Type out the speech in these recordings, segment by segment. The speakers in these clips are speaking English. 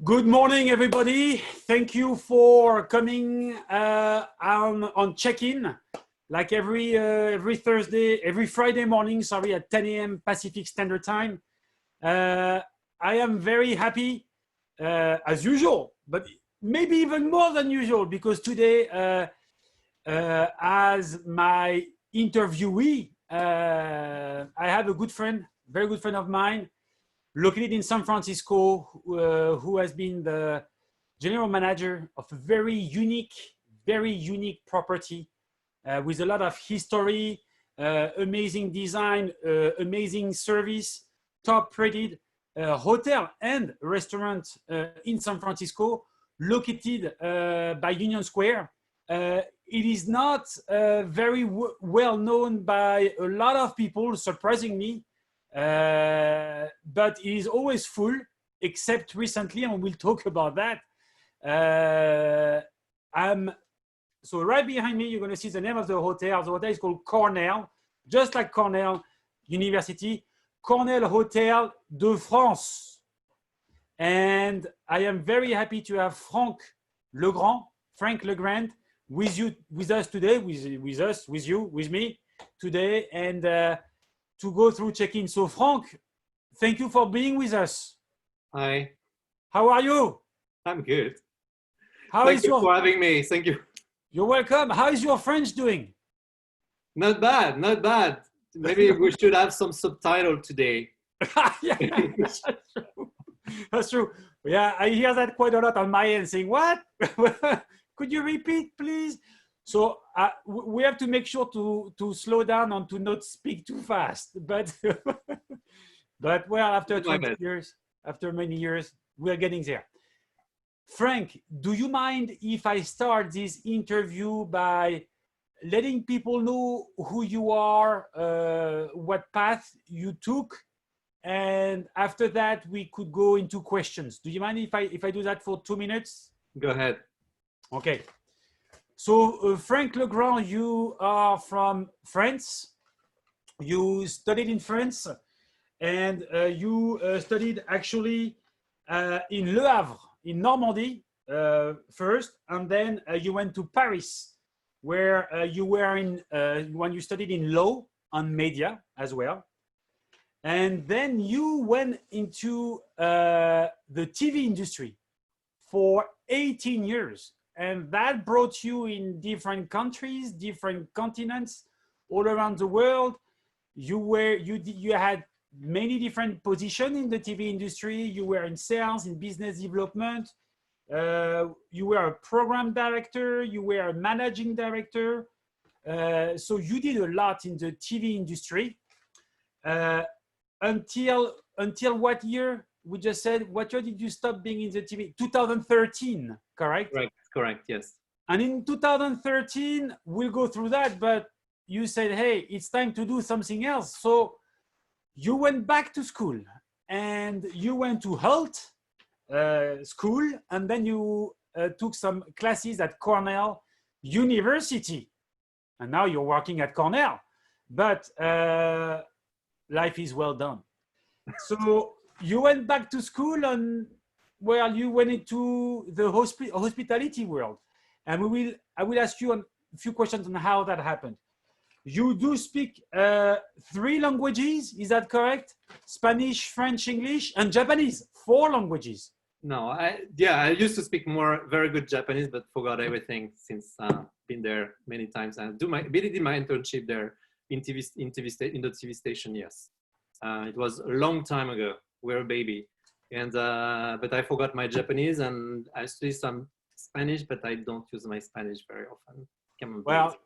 Good morning, everybody. Thank you for coming on check-in, like every Thursday, every Friday morning. Sorry, at 10 a.m. Pacific Standard Time. I am very happy, as usual, but maybe even more than usual, because today, as my interviewee, I have a good friend, very good friend of mine, located in San Francisco, who has been the general manager of a very unique property with a lot of history, amazing design, amazing service, top rated hotel and restaurant in San Francisco, located by Union Square. It is not very well known by a lot of people, surprising me. But it is always full, except recently, and we'll talk about that. So right behind me, you're going to see the name of the hotel. The hotel is called Cornell, just like Cornell University, Cornell Hotel de France. And I am very happy to have Franck Legrand, with us today, with me today, and to go through check-in. So Franck, thank you for being with us. Hi. How are you? I'm good. Thank you for having me. Thank you. You're welcome. How is your French doing? Not bad, not bad. Maybe we should have some subtitle today. Yeah, that's true. That's true. Yeah, I hear that quite a lot on my end, saying, what? Could you repeat, please? So we have to make sure to slow down and to not speak too fast. But but well, after 20 years, after many years, we're getting there. Frank, do you mind if I start this interview by letting people know who you are, what path you took, and after that we could go into questions. Do you mind if I do that for 2 minutes? Go ahead. Okay. So Franck Legrand, you are from France. You studied in France, and you studied actually in Le Havre, in Normandy first, and then you went to Paris, where you were in when you studied in law and media as well. And then you went into the TV industry for 18 years. And that brought you in different countries, different continents, all around the world. You had many different positions in the TV industry. You were in sales, in business development. You were a program director. You were a managing director. So you did a lot in the TV industry until what year? We just said, what year did you stop being in the TV? 2013, correct? Correct, yes. And in 2013, we'll go through that, but you said, hey, it's time to do something else. So you went back to school, and you went to Holt School, and then you took some classes at Cornell University. And now you're working at Cornell, but life is well done. So you went back to school, and well, you went into the hospitality world, and I will ask you a few questions on how that happened. You do speak 3 languages, is that correct? Spanish, French, English, and Japanese, 4 languages. No, I used to speak very good Japanese, but forgot everything since been there many times. I did my internship there in the TV station. Yes, it was a long time ago. We were a baby. And but I forgot my Japanese, and I study some Spanish, but I don't use my Spanish very often. Well,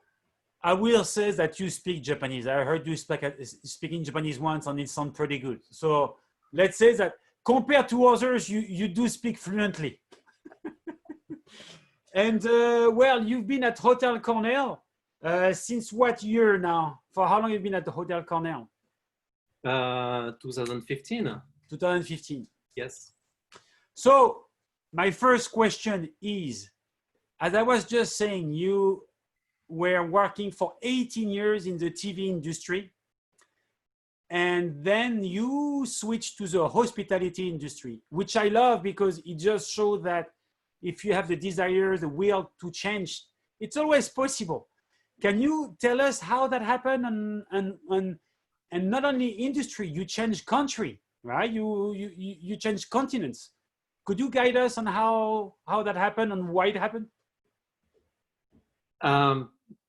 I will say that you speak Japanese. I heard you speaking Japanese once, and it sounds pretty good. So let's say that compared to others, you do speak fluently. And well, you've been at Hotel Cornell since what year now? For how long have you been at the Hotel Cornell? 2015. 2015. Yes. So my first question is, as I was just saying, you were working for 18 years in the TV industry. and then you switch to the hospitality industry, which I love because it just shows that if you have the desire, the will to change, it's always possible. Can you tell us how that happened? And not only industry, you change country, right? You change continents. Could you guide us on how that happened and why it happened?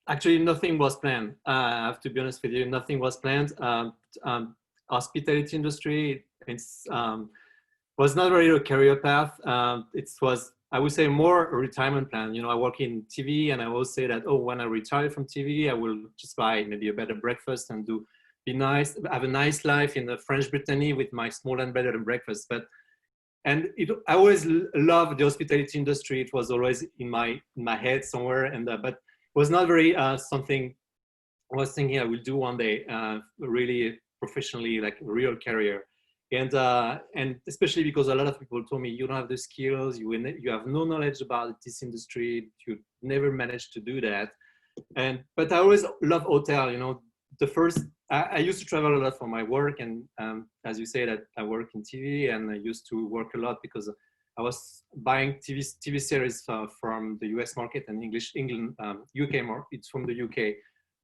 Actually, nothing was planned. I have to be honest with you, nothing was planned. Hospitality industry, it's was not really a career path. It was, I would say, more a retirement plan. You know, I work in TV, and I always say that, oh, when I retire from TV, I will just buy maybe a better breakfast and be nice, have a nice life in the French Brittany with my small and better than breakfast. But I always loved the hospitality industry. It was always in my head somewhere, and but it was not very something I was thinking I will do one day, really professionally, like a real career. And especially because a lot of people told me, you don't have the skills, you have no knowledge about this industry, you never managed to do that. But I always love hotel. You know, I used to travel a lot for my work, and as you say, that I work in TV, and I used to work a lot because I was buying TV series from the US market and England, UK more. It's from the UK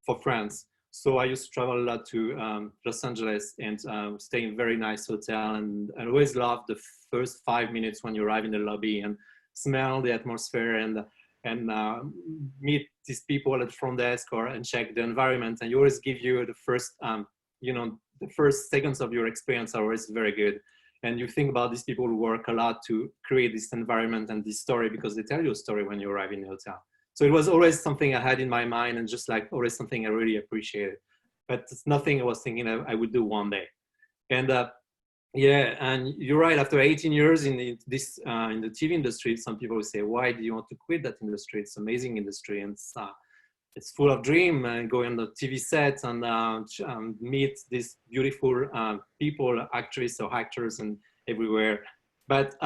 for France. So I used to travel a lot to Los Angeles and stay in very nice hotel. And I always loved the first 5 minutes when you arrive in the lobby and smell the atmosphere and meet these people at the front desk and check the environment. And you always give you the first, the first seconds of your experience are always very good. And you think about these people who work a lot to create this environment and this story, because they tell you a story when you arrive in the hotel. So it was always something I had in my mind, and just like always something I really appreciated. But it's nothing I was thinking I would do one day. And yeah, and you're right. After 18 years in the TV industry, some people will say, "Why do you want to quit that industry? It's an amazing industry, and it's full of dream, and go on the TV sets and meet these beautiful people, actresses or actors, and everywhere." But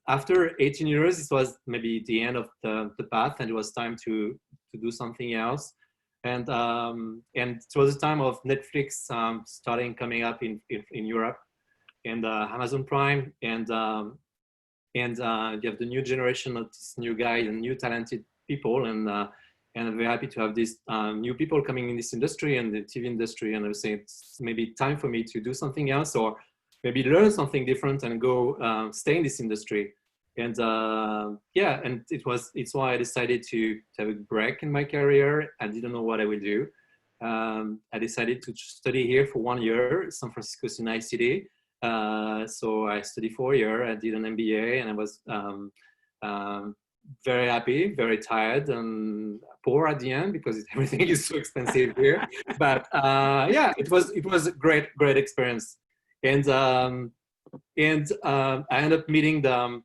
after 18 years, it was maybe the end of the path, and it was time to do something else. And it was a time of Netflix starting coming up in Europe, and Amazon Prime, and you have the new generation of this new guys and new talented people, and I'm very happy to have these new people coming in this industry and the TV industry. And I was saying it's maybe time for me to do something else, or maybe learn something different and go stay in this industry. And yeah, and it's why I decided to have a break in my career. I didn't know what I would do. I decided to study here for 1 year. San Francisco is a nice city. So I studied for a year. I did an MBA, and I was very happy, very tired, and poor at the end because everything is so expensive here. But yeah, it was a great experience. And I ended up meeting the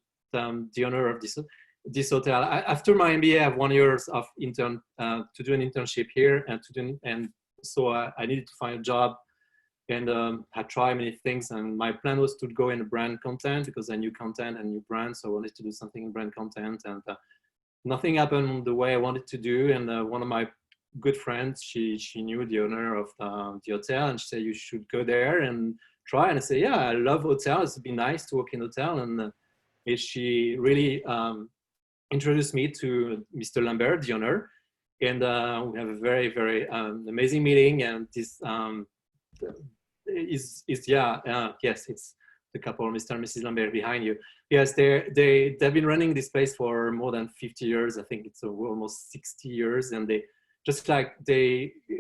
owner of this hotel. After my MBA, I have 1 year of to do an internship here, and so I needed to find a job, and I tried many things. And my plan was to go in brand content because I knew content and new brands, so I wanted to do something in brand content. And nothing happened the way I wanted to do. And one of my good friends, she knew the owner of the hotel, and she said, "You should go there and try." And I said, "Yeah, I love hotels. It'd be nice to work in hotel." And she really introduced me to Mr. Lambert, the owner, and we have a very, very amazing meeting. And this yes, it's the couple, Mr. and Mrs. Lambert, behind you. Yes, they've been running this place for more than 50 years. I think it's almost 60 years, and they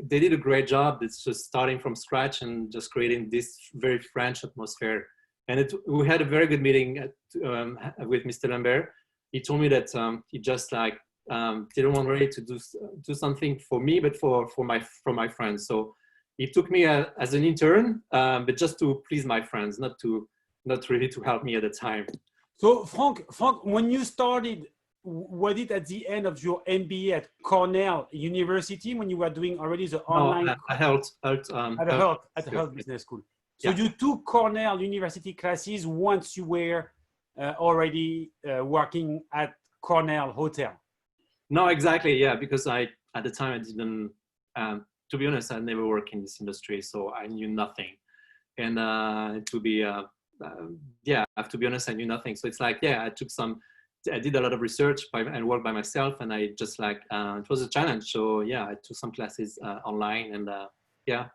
did a great job. It's just starting from scratch and just creating this very French atmosphere. And we had a very good meeting with Mr. Lambert. He told me that he just didn't want really to do something for me, but for my friends. So he took me as an intern, but just to please my friends, not really to help me at the time. So Franck, when you started, was it at the end of your MBA at Cornell University when you were doing already the online? No, at Health Business School. So yeah. You took Cornell University classes once you were already working at Cornell Hotel. No, exactly. Yeah, because at the time I didn't to be honest, I never worked in this industry, so I knew nothing. And yeah, I have to be honest, I knew nothing. So it's like, yeah, I did a lot of research and work by myself, and I just like, it was a challenge. So yeah, I took some classes online, and yeah.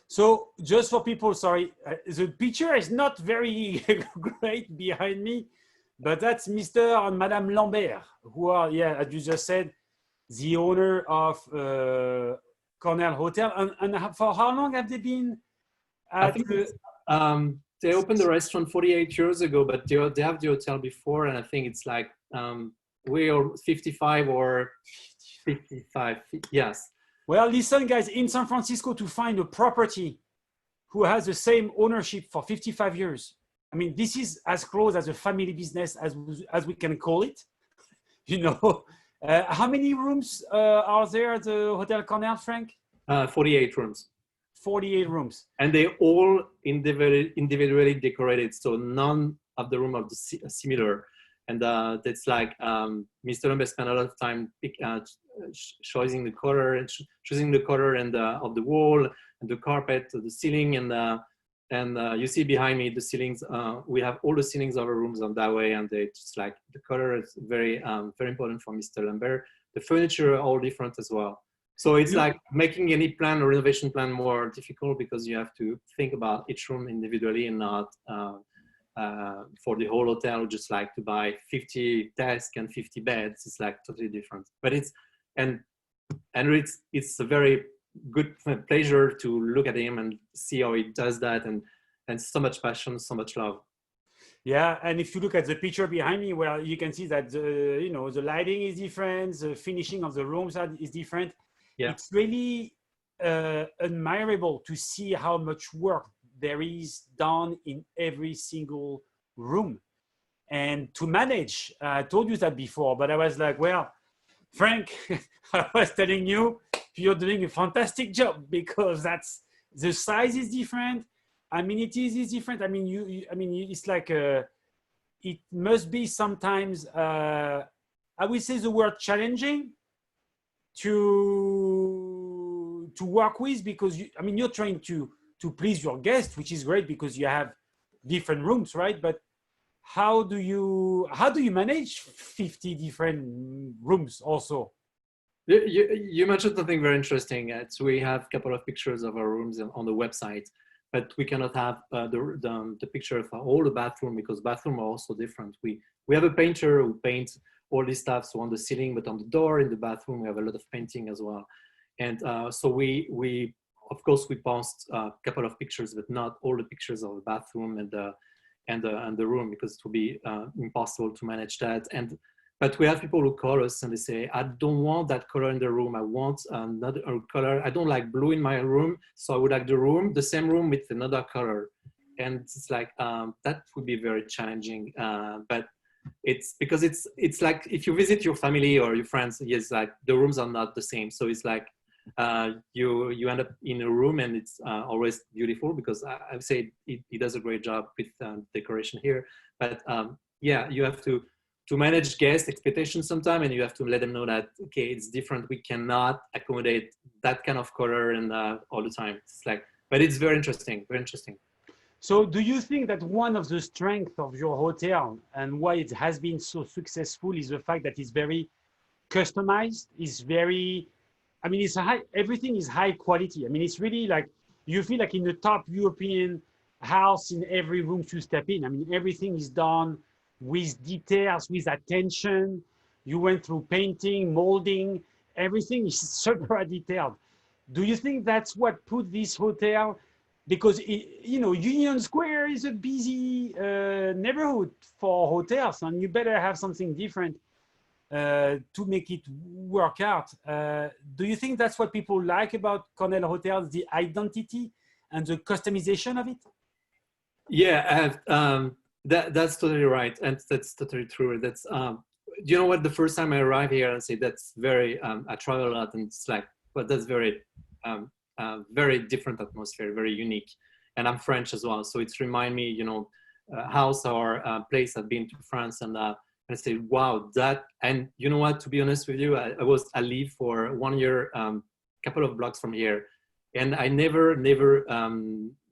So just for people, sorry, the picture is not very great behind me, but that's Mr. and Madame Lambert, who are, yeah, as you just said, the owner of Cornell Hotel. And for how long have they been I at? think they opened the restaurant 48 years ago, but they have the hotel before, and I think it's like we are 55 or 55. Yes. Well, listen, guys, in San Francisco, to find a property who has the same ownership for 55 years. I mean, this is as close as a family business as we can call it. You know, how many rooms are there at the Hotel Cornell, Frank? 48 rooms. 48 rooms. And they all individually decorated, so none of the room are similar. And that's like Mr. Lambert spent a lot of time choosing the color and of the wall and the carpet, the ceiling, and you see behind me the ceilings. We have all the ceilings of our rooms on that way, and they just like the color is very very important for Mr. Lambert. The furniture are all different as well. So it's like making any plan or renovation plan more difficult because you have to think about each room individually and not for the whole hotel, just like to buy 50 desks and 50 beds. It's like totally different. But it's a very good pleasure to look at him and see how he does that, and so much passion, so much love. Yeah, and if you look at the picture behind me, well, you can see that the lighting is different, the finishing of the rooms is different. Yeah. It's really admirable to see how much work there is done in every single room. And to manage, I told you that before, but I was like, well, Frank, I was telling you, you're doing a fantastic job because the size is different, amenities is different. I mean, it's like it must be sometimes, I would say the word challenging to work with, because you're trying to please your guests, which is great because you have different rooms, right? But how do you manage 50 different rooms also? You mentioned something very interesting. So we have a couple of pictures of our rooms on the website, but we cannot have the picture of all the bathroom because bathrooms are also different. We have a painter who paints all this stuff, so on the ceiling, but on the door in the bathroom, we have a lot of painting as well. And so we of course, we post a couple of pictures, but not all the pictures of the bathroom and the room, because it will be impossible to manage that. But we have people who call us and they say, I don't want that color in the room. I want another color. I don't like blue in my room, so I would like the same room with another color. And it's like, that would be very challenging. But it's because it's like if you visit your family or your friends, it's like the rooms are not the same. So it's like you end up in a room and it's always beautiful because I would say he does a great job with decoration here. But yeah, you have to manage guest expectations sometime, and you have to let them know that, okay, it's different. We cannot accommodate that kind of color and all the time. It's like, but it's very interesting, very interesting. So do you think that one of the strengths of your hotel and why it has been so successful is the fact that it's very customized, it's very, it's everything is high quality. It's really like, you feel like in the top European house in every room you step in. Everything is done with details, with attention. You went through painting, molding, everything is super detailed. Do you think that's what put this hotel, because Union Square is a busy neighborhood for hotels, and you better have something different to make it work out. Do you think that's what people like about Cornell Hotels, the identity and the customization of it? Yeah, that's totally right, and that's totally true. That's you know what? The first time I arrived here, I say that's very. I travel a lot, and it's like, but that's very, very different atmosphere, very unique. And I'm French as well, so it's remind me, house or place I've been to France, and I say, wow, that. And you know what? To be honest with you, I live for 1 year, couple of blocks from here, and I never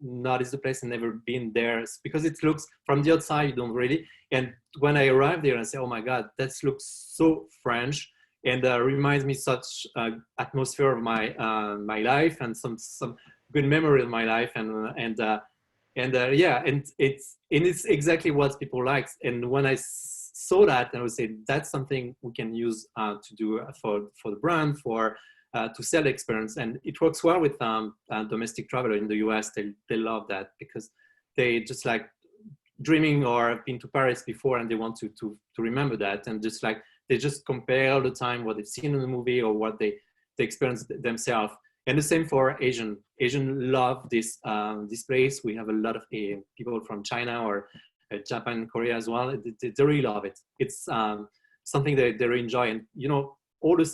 noticed the place and never been there because it looks from the outside, you don't really. And when I arrived there, I say, oh my God, that looks so French, and reminds me such atmosphere of my my life and some good memory of my life, and yeah, and it's exactly what people like. And when I saw that, I would say that's something we can use to do for the brand, for to sell the experience. And it works well with domestic traveler in the US. They love that because they just like dreaming or have been to Paris before, and they want to remember that, and just like they just compare all the time what they've seen in the movie or what they experienced themselves. And the same for Asian. Asian love this this place. We have a lot of people from China or Japan, Korea as well. They really love it. It's something that they really enjoy. And you know, all this,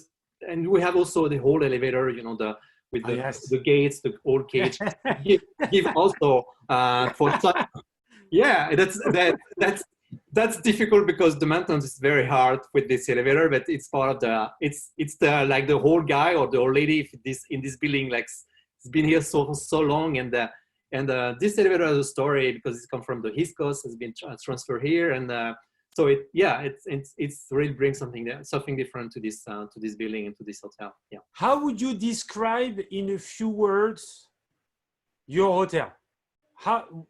and we have also the whole elevator. You know, the with the, yes. the gates, the old cage. give also for some, yeah, that's difficult because the maintenance is very hard with this elevator, but it's part of the it's the like the whole guy or the old lady in this building like it's been here so long, and this elevator has a story because it's come from the East Coast, has been transferred here, and so it's really brings something different to this building and to this hotel. Yeah. How would you describe in a few words your hotel?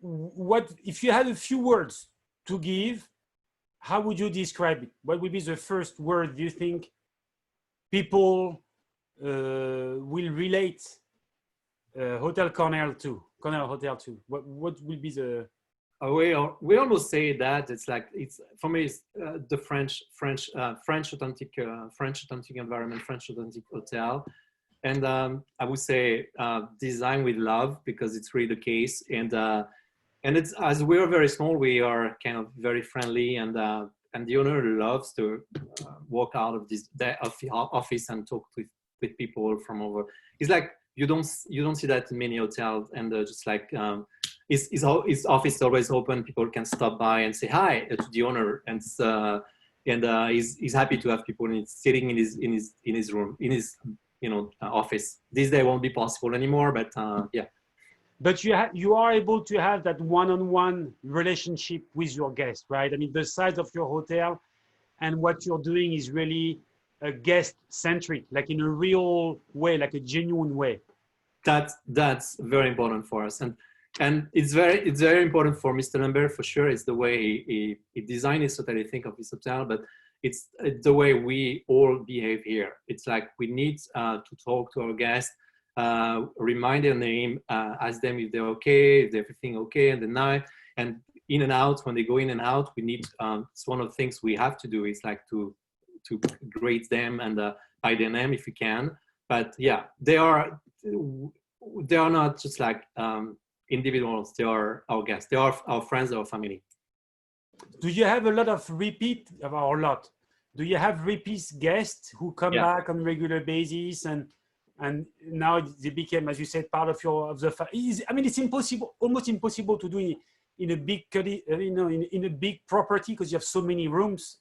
What if you had a few words to give, how would you describe it? What would be the first word you think people will relate Hotel Cornell Hotel to? What will be the... We almost say that it's like for me it's the French authentic environment, French authentic hotel, and I would say design with love, because it's really the case. And it's, as we are very small, we are kind of very friendly, and the owner loves to walk out of the office and talk with people from over. It's like you don't see that in many hotels, and just like his office is always open. People can stop by and say hi to the owner, and he's happy to have people sitting in his room, in his office. This day won't be possible anymore, but yeah. But you are able to have that one-on-one relationship with your guests, right? I mean, the size of your hotel and what you're doing is really a guest-centric, like in a real way, like a genuine way. That's very important for us, and it's very important for Mr. Lambert for sure. It's the way he designed his hotel, he think of his hotel, but it's the way we all behave here. It's like we need to talk to our guests. Remind their name, ask them if they're okay, if everything okay, and the night, and in and out. When they go in and out, we need. It's one of the things we have to do. Is like to grade them and by their name if we can. But yeah, they are not just like individuals. They are our guests. They are our friends, our family. Do you have a lot of repeat or a lot? Do you have repeat guests who come back on a regular basis and now they became, as you said, part of I mean, it's impossible, almost impossible to do in a big, in a big property, because you have so many rooms,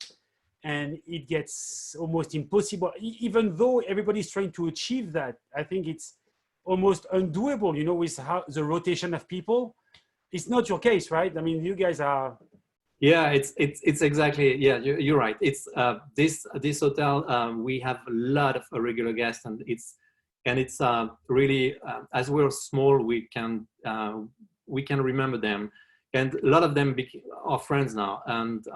and it gets almost impossible. Even though everybody's trying to achieve that, I think it's almost undoable, with the rotation of people. It's not your case, right? I mean, you guys are... Yeah, it's exactly, yeah, you're right. It's this hotel, we have a lot of regular guests, and it's really, as we're small, we can remember them, and a lot of them are friends now, and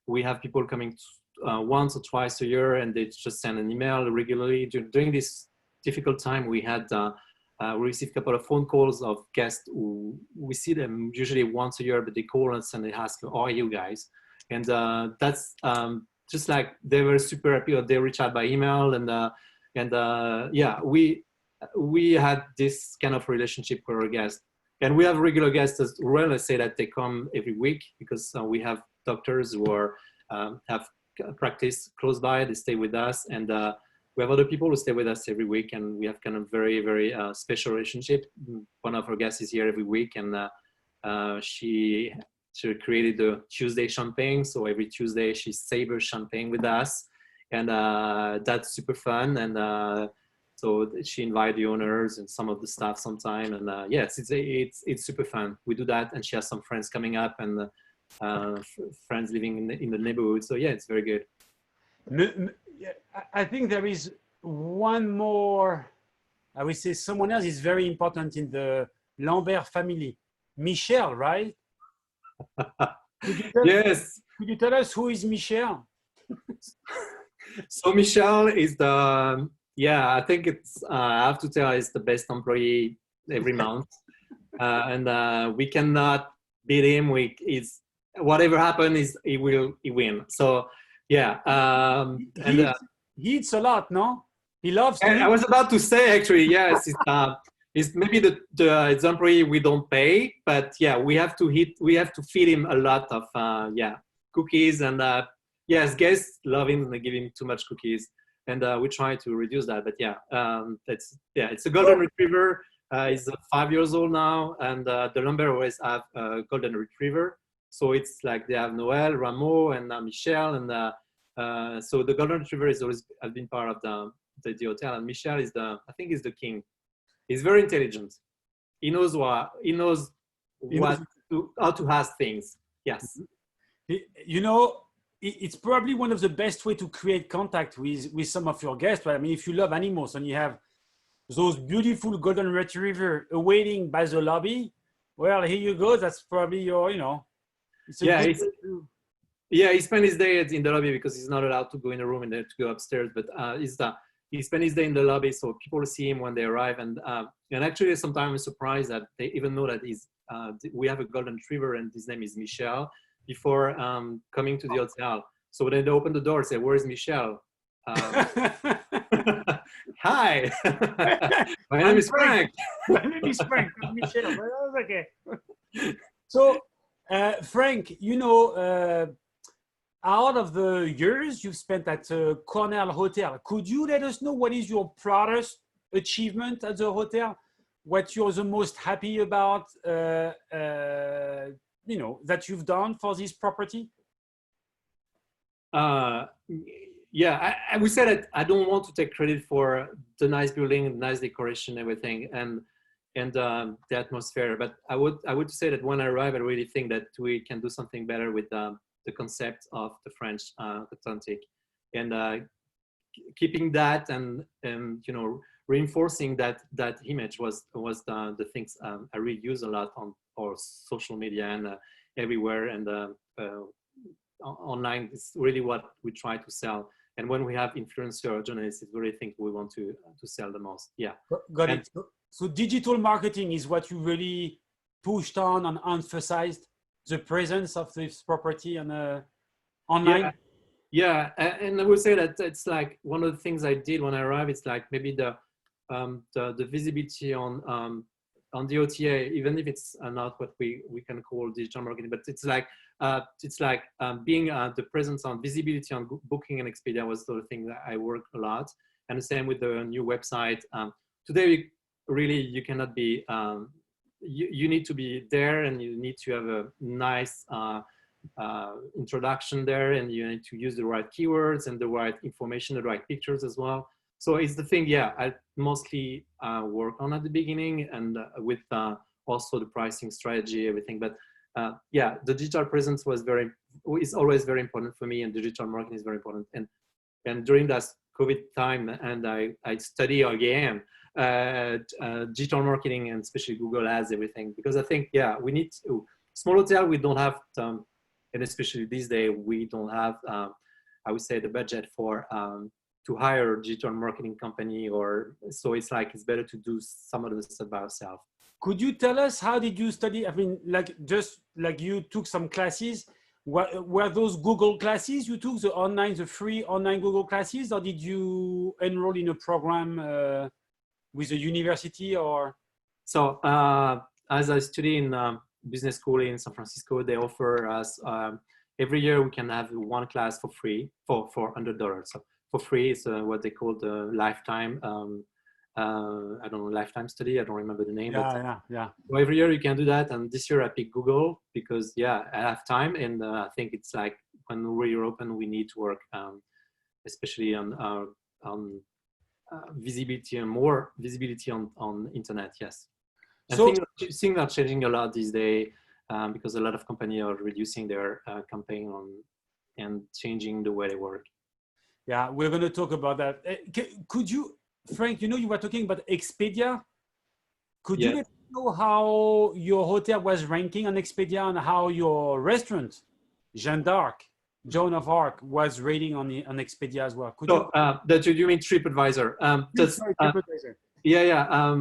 we have people coming once or twice a year, and they just send an email regularly. During this difficult time, we received a couple of phone calls of guests who we see them usually once a year, but they call us and they ask, "How are you guys?" And that's just like they were super happy, or they reach out by email, and yeah, we had this kind of relationship with our guests, and we have regular guests as well. I say that they come every week because we have doctors who have practice close by. They stay with us, and we have other people who stay with us every week, and we have kind of very, very special relationship. One of our guests is here every week, and she created the Tuesday champagne. So every Tuesday she savors champagne with us, and that's super fun. And So she invited the owners and some of the staff sometime, and yes, it's super fun. We do that, and she has some friends coming up and friends living in the neighborhood. So yeah, it's very good. I think there is one more. I would say someone else is very important in the Lambert family. Michel, right? Yes. Could you tell us who is Michel? So Michel is the, I think it's, I have to tell, it's the best employee every month. And we cannot beat him. It's whatever happens, he win. So yeah. He eats a lot, no? He loves to eat. I was about to say, actually, yes, it's maybe the employee we don't pay, but yeah, we have to feed him a lot of cookies, and yes, guests love him and they give him too much cookies, and we try to reduce that. But it's a golden retriever. He's 5 years old now, and the Lambert always have a golden retriever. So it's like they have Noel, Rameau, and Michel, and so the golden retriever has been part of the hotel, and Michel is I think he's the king. He's very intelligent. He knows how to ask things. Yes. You know, it's probably one of the best way to create contact with some of your guests. But I mean, if you love animals and you have those beautiful golden retriever awaiting by the lobby, well, here you go. That's probably your, he spent his day in the lobby because he's not allowed to go in a room and then to go upstairs. But he spent his day in the lobby, so people see him when they arrive. And actually, sometimes I'm surprised that they even know that we have a golden retriever and his name is Michel before coming to the hotel. So when they open the door, say, "Where is Michel?" Hi, my name is Frank. My name is Frank. Michel. Okay. So, Frank, out of the years you've spent at Cornell Hotel, could you let us know what is your proudest achievement at the hotel? What you're the most happy about, that you've done for this property? I would say that I don't want to take credit for the nice building, nice decoration, everything, and the atmosphere. But I would say that when I arrive, I really think that we can do something better with the concept of the French authentic, and keeping that and reinforcing that image was the things I really use a lot on our social media and everywhere, and online. It's really what we try to sell. And when we have influencer or journalists, it's really things we want to sell the most. Yeah. Got it. So digital marketing is what you really pushed on and emphasized, the presence of this property on online. Yeah, and I would say that it's like one of the things I did when I arrived. It's like maybe the visibility on the OTA, even if it's not what we can call digital marketing, but it's like being the presence on visibility on Booking and Expedia was the thing that I work a lot, and the same with the new website. Today, really, you cannot be. You need to be there, and you need to have a nice introduction there, and you need to use the right keywords and the right information, the right pictures as well. So it's the thing, I mostly work on at the beginning, and with also the pricing strategy, everything. But the digital presence is always very important for me, and digital marketing is very important. And during that COVID time, and I study again digital marketing, and especially Google Ads, everything, because I think we need to. Small hotel, we don't have, and especially these days, we don't have. I would say the budget for to hire a digital marketing company, so it's better to do some of the stuff by ourselves. Could you tell us, how did you study? I mean, just like you took some classes. Were those Google classes you took, the free online Google classes, or did you enroll in a program with a university or? So as I study in business school in San Francisco, they offer us every year we can have one class for free for $100. So for free, it's what they call the lifetime. I don't know, lifetime study. I don't remember the name. Yeah. So every year you can do that, and this year I picked Google because I have time, and I think it's like when we're open, we need to work, especially on visibility and more visibility on internet. Yes, and So things are changing a lot these days because a lot of companies are reducing their campaign and changing the way they work. yeah, we're going to talk about that. Could you, Frank, you were talking about Expedia. Could you Yes. let me know how your hotel was ranking on Expedia and how your restaurant, Jeanne D'Arc, Joan of Arc, was rating on Expedia as well? Could So that you mean TripAdvisor? Sorry, TripAdvisor. Yeah.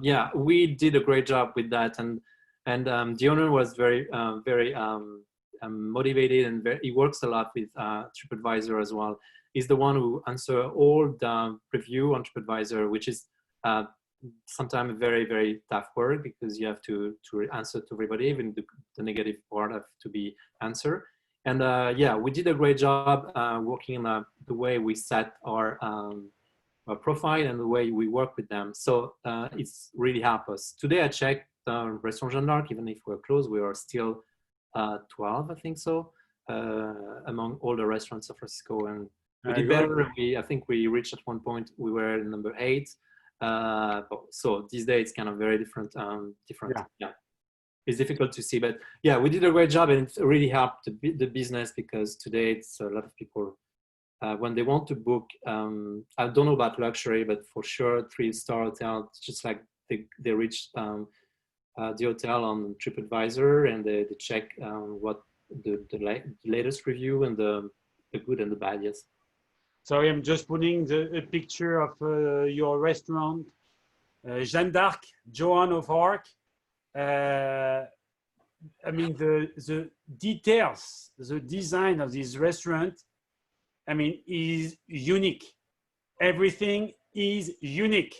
Yeah, we did a great job with that, and the owner was very motivated, and he works a lot with TripAdvisor as well. He's the one who answer all the review on TripAdvisor, which is sometimes very tough work because you have to answer to everybody, even the negative part have to be answered. And yeah, we did a great job working on the way we set our profile and the way we work with them. So it's really helped us. Today I checked Restaurant Jeanne D'Arc, even if we're closed, we are still 12, I think so, among all the restaurants of Francisco. And we did better. I think we reached at one point, we were number 8. So these days it's kind of very different. Yeah. It's difficult to see, but yeah, we did a great job, and it really helped the business because today it's a lot of people when they want to book. I don't know about luxury, but for sure 3-star hotel, just like they reach the hotel on TripAdvisor and they check what the latest review and the good and the bad. Yes. Sorry, I'm just putting a picture of your restaurant, Jeanne D'Arc, Joan of Arc. I mean, the details, the design of this restaurant, I mean, is unique. Everything is unique.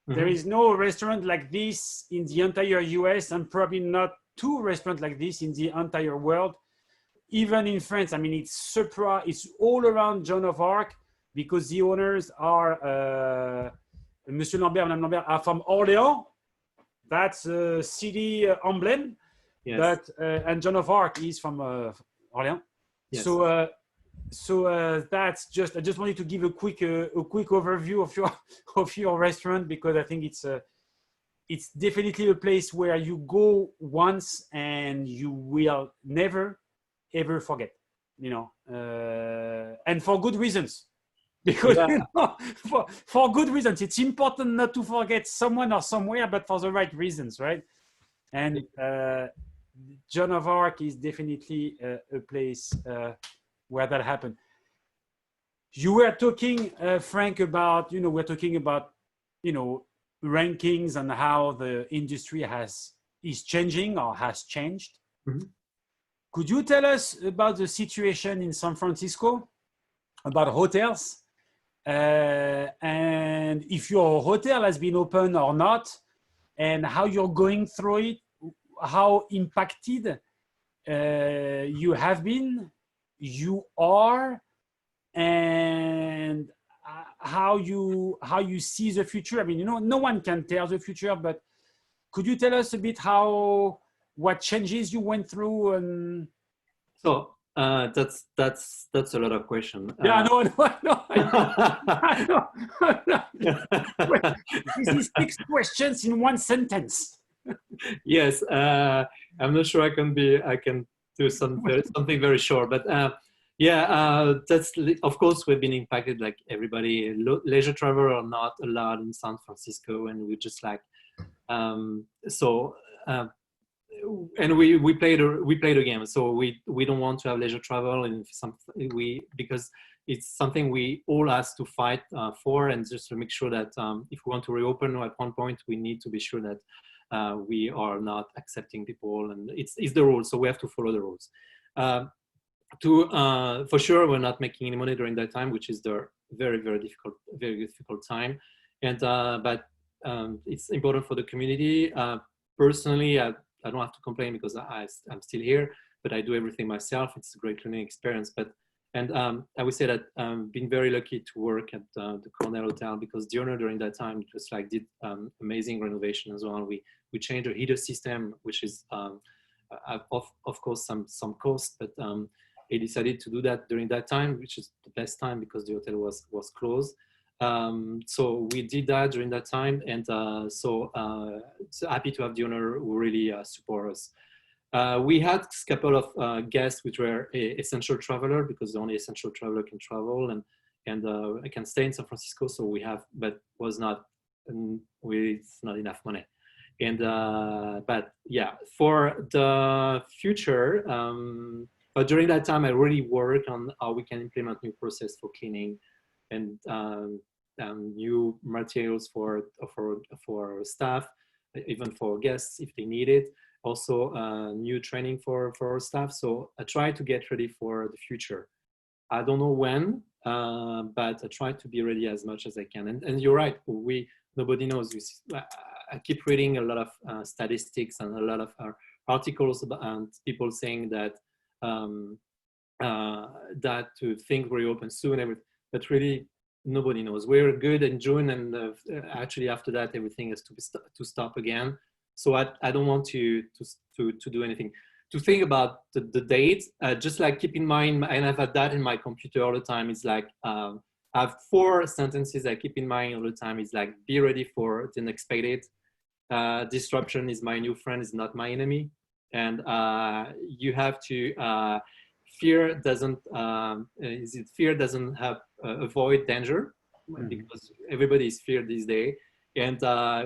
Mm-hmm. There is no restaurant like this in the entire US, and probably not 2 restaurants like this in the entire world. Even in France, I mean, it's all around Joan of Arc because the owners are Monsieur Lambert, Madame Lambert are from Orléans. That's a city emblem. Yes. But and Joan of Arc is from Orléans. Yes. So that's just. I just wanted to give a quick overview of your restaurant because I think it's definitely a place where you go once and you will never ever forget. And for good reasons. Because for good reasons, it's important not to forget someone or somewhere, but for the right reasons, right? And Joan of Arc is definitely a place where that happened. You were talking, Frank, about we're talking about rankings and how the industry is changing or has changed. Mm-hmm. Could you tell us about the situation in San Francisco, about hotels? And if your hotel has been open or not, and how you're going through it, how impacted you have been, you are, and how you see the future. I mean, no one can tell the future, but could you tell us a bit what changes you went through? And so that's a lot of questions. Yeah, no. This is 6 questions in 1 sentence. Yes, I'm not sure I can do something very short, but that's of course we've been impacted like everybody. Leisure travel are not allowed in San Francisco, and we just like and we played a game, so we don't want to have leisure travel, and because it's something we all ask to fight for, and just to make sure that if we want to reopen at one point, we need to be sure that we are not accepting people, and it's the rules, so we have to follow the rules. For sure, we're not making any money during that time, which is the very difficult time, and but it's important for the community. Personally, I don't have to complain because I'm still here, but I do everything myself. It's a great learning experience. And I would say that been very lucky to work at the Cornell Hotel because the owner during that time just like did amazing renovation as well. We changed the heater system, which is of course some cost, but he decided to do that during that time, which is the best time because the hotel was closed. So we did that during that time, and so happy to have the owner who really support us. We had a couple of guests which were essential traveler, because only essential traveler can travel, and I can stay in San Francisco. So we have, but was not, with not enough money. And but yeah, for the future, but during that time, I really worked on how we can implement new process for cleaning, and new materials for staff, even for guests if they need it. Also, new training for our staff. So I try to get ready for the future. I don't know when, but I try to be ready as much as I can. And you're right, nobody knows. I keep reading a lot of statistics and a lot of articles and people saying that that to think reopen soon, but really nobody knows. We're good in June, and actually after that everything is to stop again. So I don't want to do anything. To think about the date, just like keep in mind, and I've had that in my computer all the time. It's like I have 4 sentences I keep in mind all the time. It's like, be ready for the unexpected. Disruption is my new friend, is not my enemy. And you have to fear doesn't have avoid danger, because everybody is feared these days. And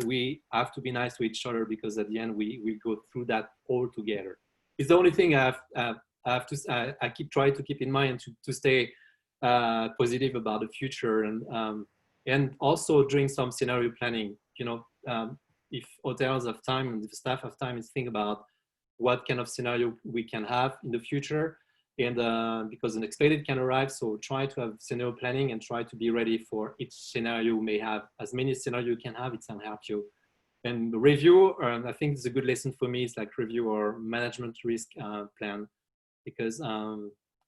we have to be nice to each other, because at the end we go through that all together. It's the only thing I keep trying to keep in mind, to stay positive about the future, and also doing some scenario planning. If hotels have time and if staff have time, is think about what kind of scenario we can have in the future. And because unexpected can arrive, so try to have scenario planning and try to be ready for each scenario. You may have as many scenarios you can have, it can help you. And review, I think it's a good lesson for me. It's like review our management risk plan, because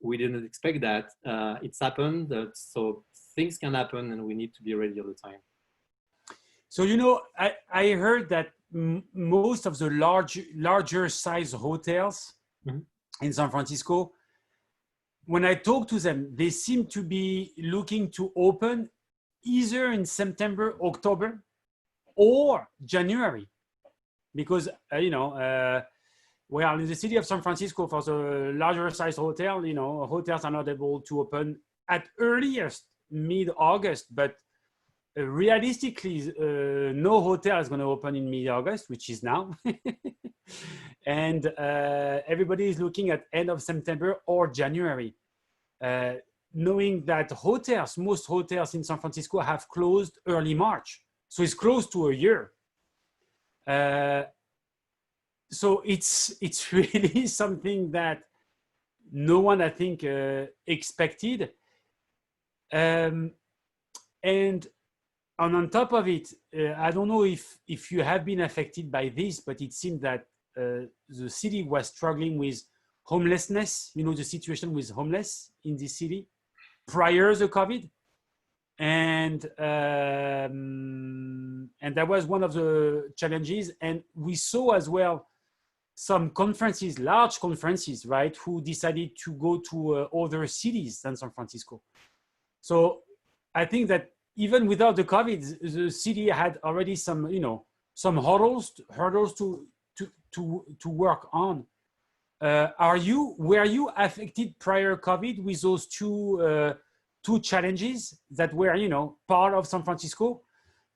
we didn't expect that. It's happened, so things can happen, and we need to be ready all the time. So, I heard that most of the larger size hotels in San Francisco, when I talk to them, they seem to be looking to open either in September, October, or January, because well, in the city of San Francisco, for the larger size hotel, hotels are not able to open at earliest mid-August, but realistically, no hotel is going to open in mid-August, which is now. And everybody is looking at end of September or January, knowing that most hotels in San Francisco have closed early March. So it's close to a year. So it's really something that no one, I think, expected. And on top of it, I don't know if you have been affected by this, but it seemed that the city was struggling with homelessness, the situation with homeless in the city prior to COVID. And that was one of the challenges. And we saw as well some conferences, large conferences, right, who decided to go to other cities than San Francisco. So I think that even without the COVID, the city had already some, some hurdles to work on. Were you affected prior COVID with those two challenges that were, part of San Francisco,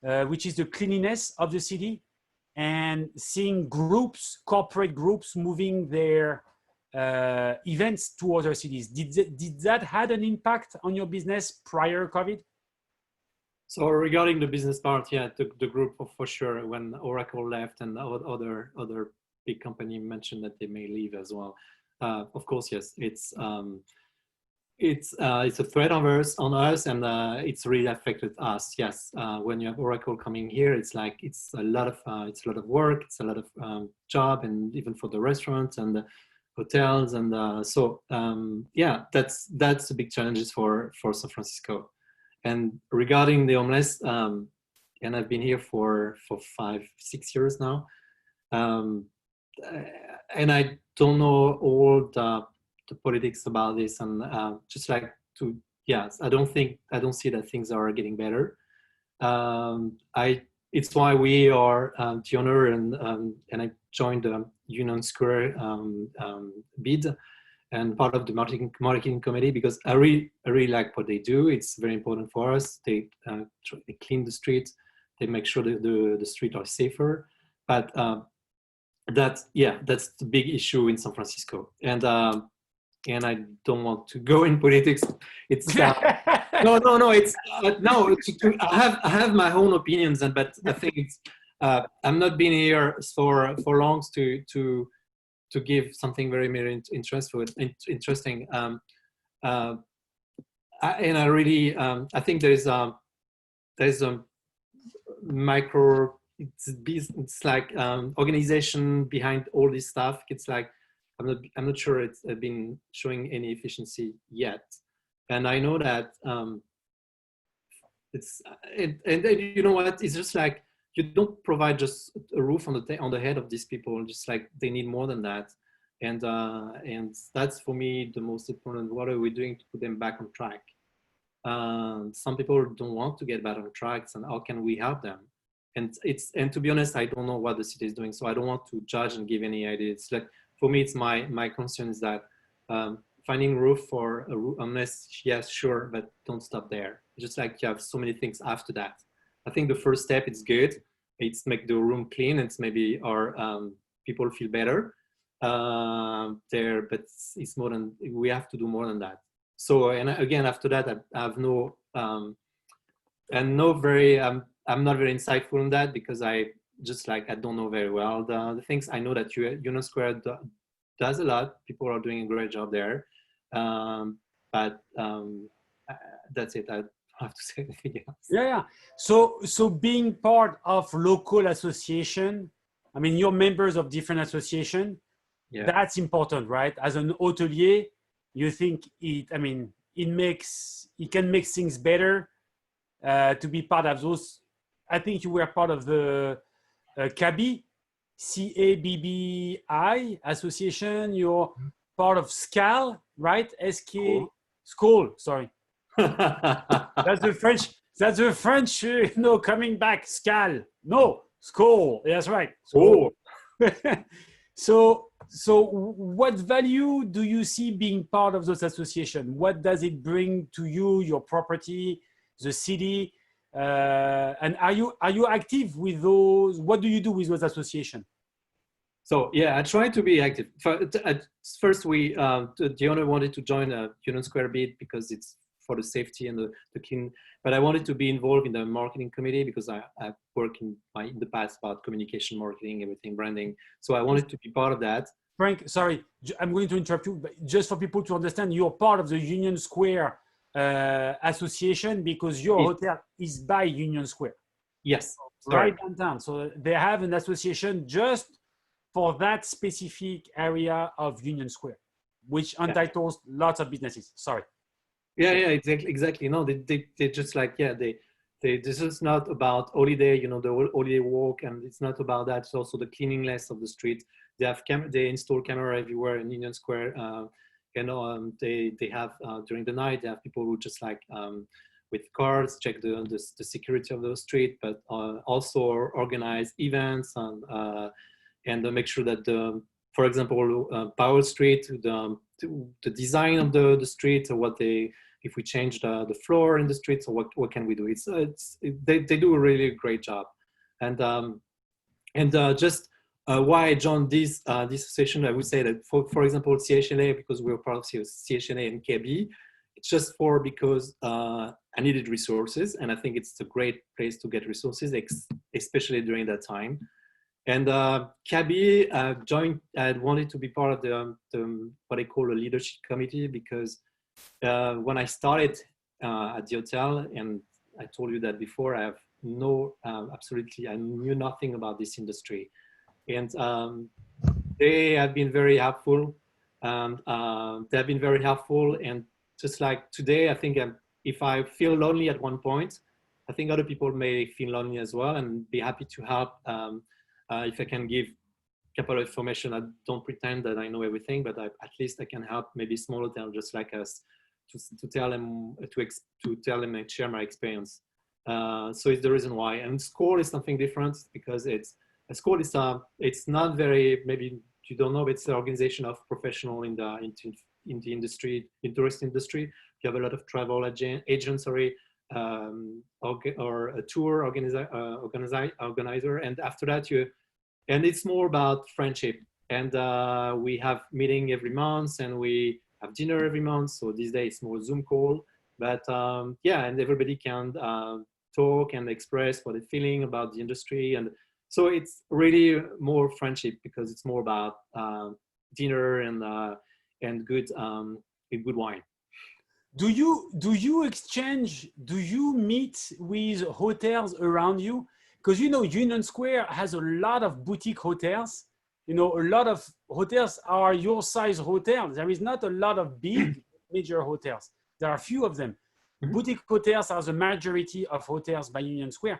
which is the cleanliness of the city and seeing corporate groups moving their events to other cities? Did that had an impact on your business prior COVID? So regarding the business part, yeah, the group for sure, when Oracle left and other big company mentioned that they may leave as well. Of course, yes, it's a threat on us, and it's really affected us. Yes, when you have Oracle coming here, it's a lot of work, it's a lot of job, and even for the restaurants and the hotels, and yeah, that's the big challenges for San Francisco. And regarding the homeless, and I've been here for 5-6 years now, and I don't know all the politics about this, and just like to, yes, I don't see that things are getting better. It's why we are the owner, and I joined the Union Square bid and part of the marketing committee, because I really like what they do. It's very important for us. They clean the streets, they make sure that the streets are safer. But that's the big issue in San Francisco. And I don't want to go in politics. It's no. It's no. I have my own opinions, but I think it's I'm not been here for long to give something very interesting. And I really I think there's a micro. It's like organization behind all this stuff. It's like I'm not sure it's been showing any efficiency yet, and I know that and you know what? It's just like you don't provide just a roof on the head of these people. Just like they need more than that, and that's for me the most important. What are we doing to put them back on track? Some people don't want to get back on tracks, and how can we help them? And to be honest, I don't know what the city is doing, so I don't want to judge and give any ideas. It's like, for me, it's my concern is that finding roof for a roof, unless, yes, sure, but don't stop there. Just like you have so many things after that. I think the first step is good. It's make the room clean. It's maybe our people feel better there, but it's more than, we have to do more than that. So, and again, after that, I have no, and no very, I'm not very insightful on that, because I don't know very well the things. I know that Union Square does a lot. People are doing a great job there. But that's it. I don't have to say anything else. Yeah. So being part of local association, I mean, you're members of different association. Yeah. That's important, right? As an hotelier, you think it can make things better to be part of those. I think you were part of the CABI, CABBI association. You're part of SCAL, right? SK School. Sorry, that's the French. That's the French. Coming back. SCAL. No, school. That's right. School. So what value do you see being part of those associations? What does it bring to you, your property, the city? And are you active with those? What do you do with those associations? So yeah, I try to be active. First, the owner wanted to join a Union Square bid because it's for the safety and the clean. But I wanted to be involved in the marketing committee because I worked in the past about communication, marketing, everything, branding. So I wanted to be part of that. Frank, sorry, I'm going to interrupt you, but just for people to understand, you're part of the Union Square association because your hotel is by Union Square. Yes. Right downtown. So they have an association just for that specific area of Union Square, which entitles lots of businesses. Sorry. Yeah, exactly. No, they just like, this is not about holiday, the holiday walk, and it's not about that. It's also the cleanliness of the street. They install camera everywhere in Union Square. They have during the night, they have people who just like with cars check the security of the street, but also organize events and make sure that for example, Powell Street, the design of the street, or if we change the floor in the street, so what can we do? They do a really great job, and just why I joined this association, I would say that for example, CHNA, because we're part of CHNA and KB, it's just because I needed resources, and I think it's a great place to get resources, especially during that time. And Kabi I wanted to be part of the what I call a leadership committee, because when I started at the hotel, and I told you that before, I have I knew nothing about this industry. And they have been very helpful. They have been very helpful. And just like today, I think if I feel lonely at one point, I think other people may feel lonely as well, and be happy to help. If I can give a couple of information, I don't pretend that I know everything, but at least I can help maybe small hotels just like us to tell them and share my experience. So it's the reason why. And school is something different because a school is it's not very, maybe you don't know, but it's an organization of professional in the industry, in tourist industry. You have a lot of travel agents, sorry, or a tour organizer, and after that and it's more about friendship. And we have meeting every month, and we have dinner every month. So these days it's more Zoom call, but yeah, and everybody can talk and express what they're feeling about the industry. And so it's really more friendship because it's more about dinner and good wine. Do you exchange? Do you meet with hotels around you? Because you know Union Square has a lot of boutique hotels. You know, a lot of hotels are your size hotels. There is not a lot of big major hotels. There are a few of them. Boutique hotels are the majority of hotels by Union Square.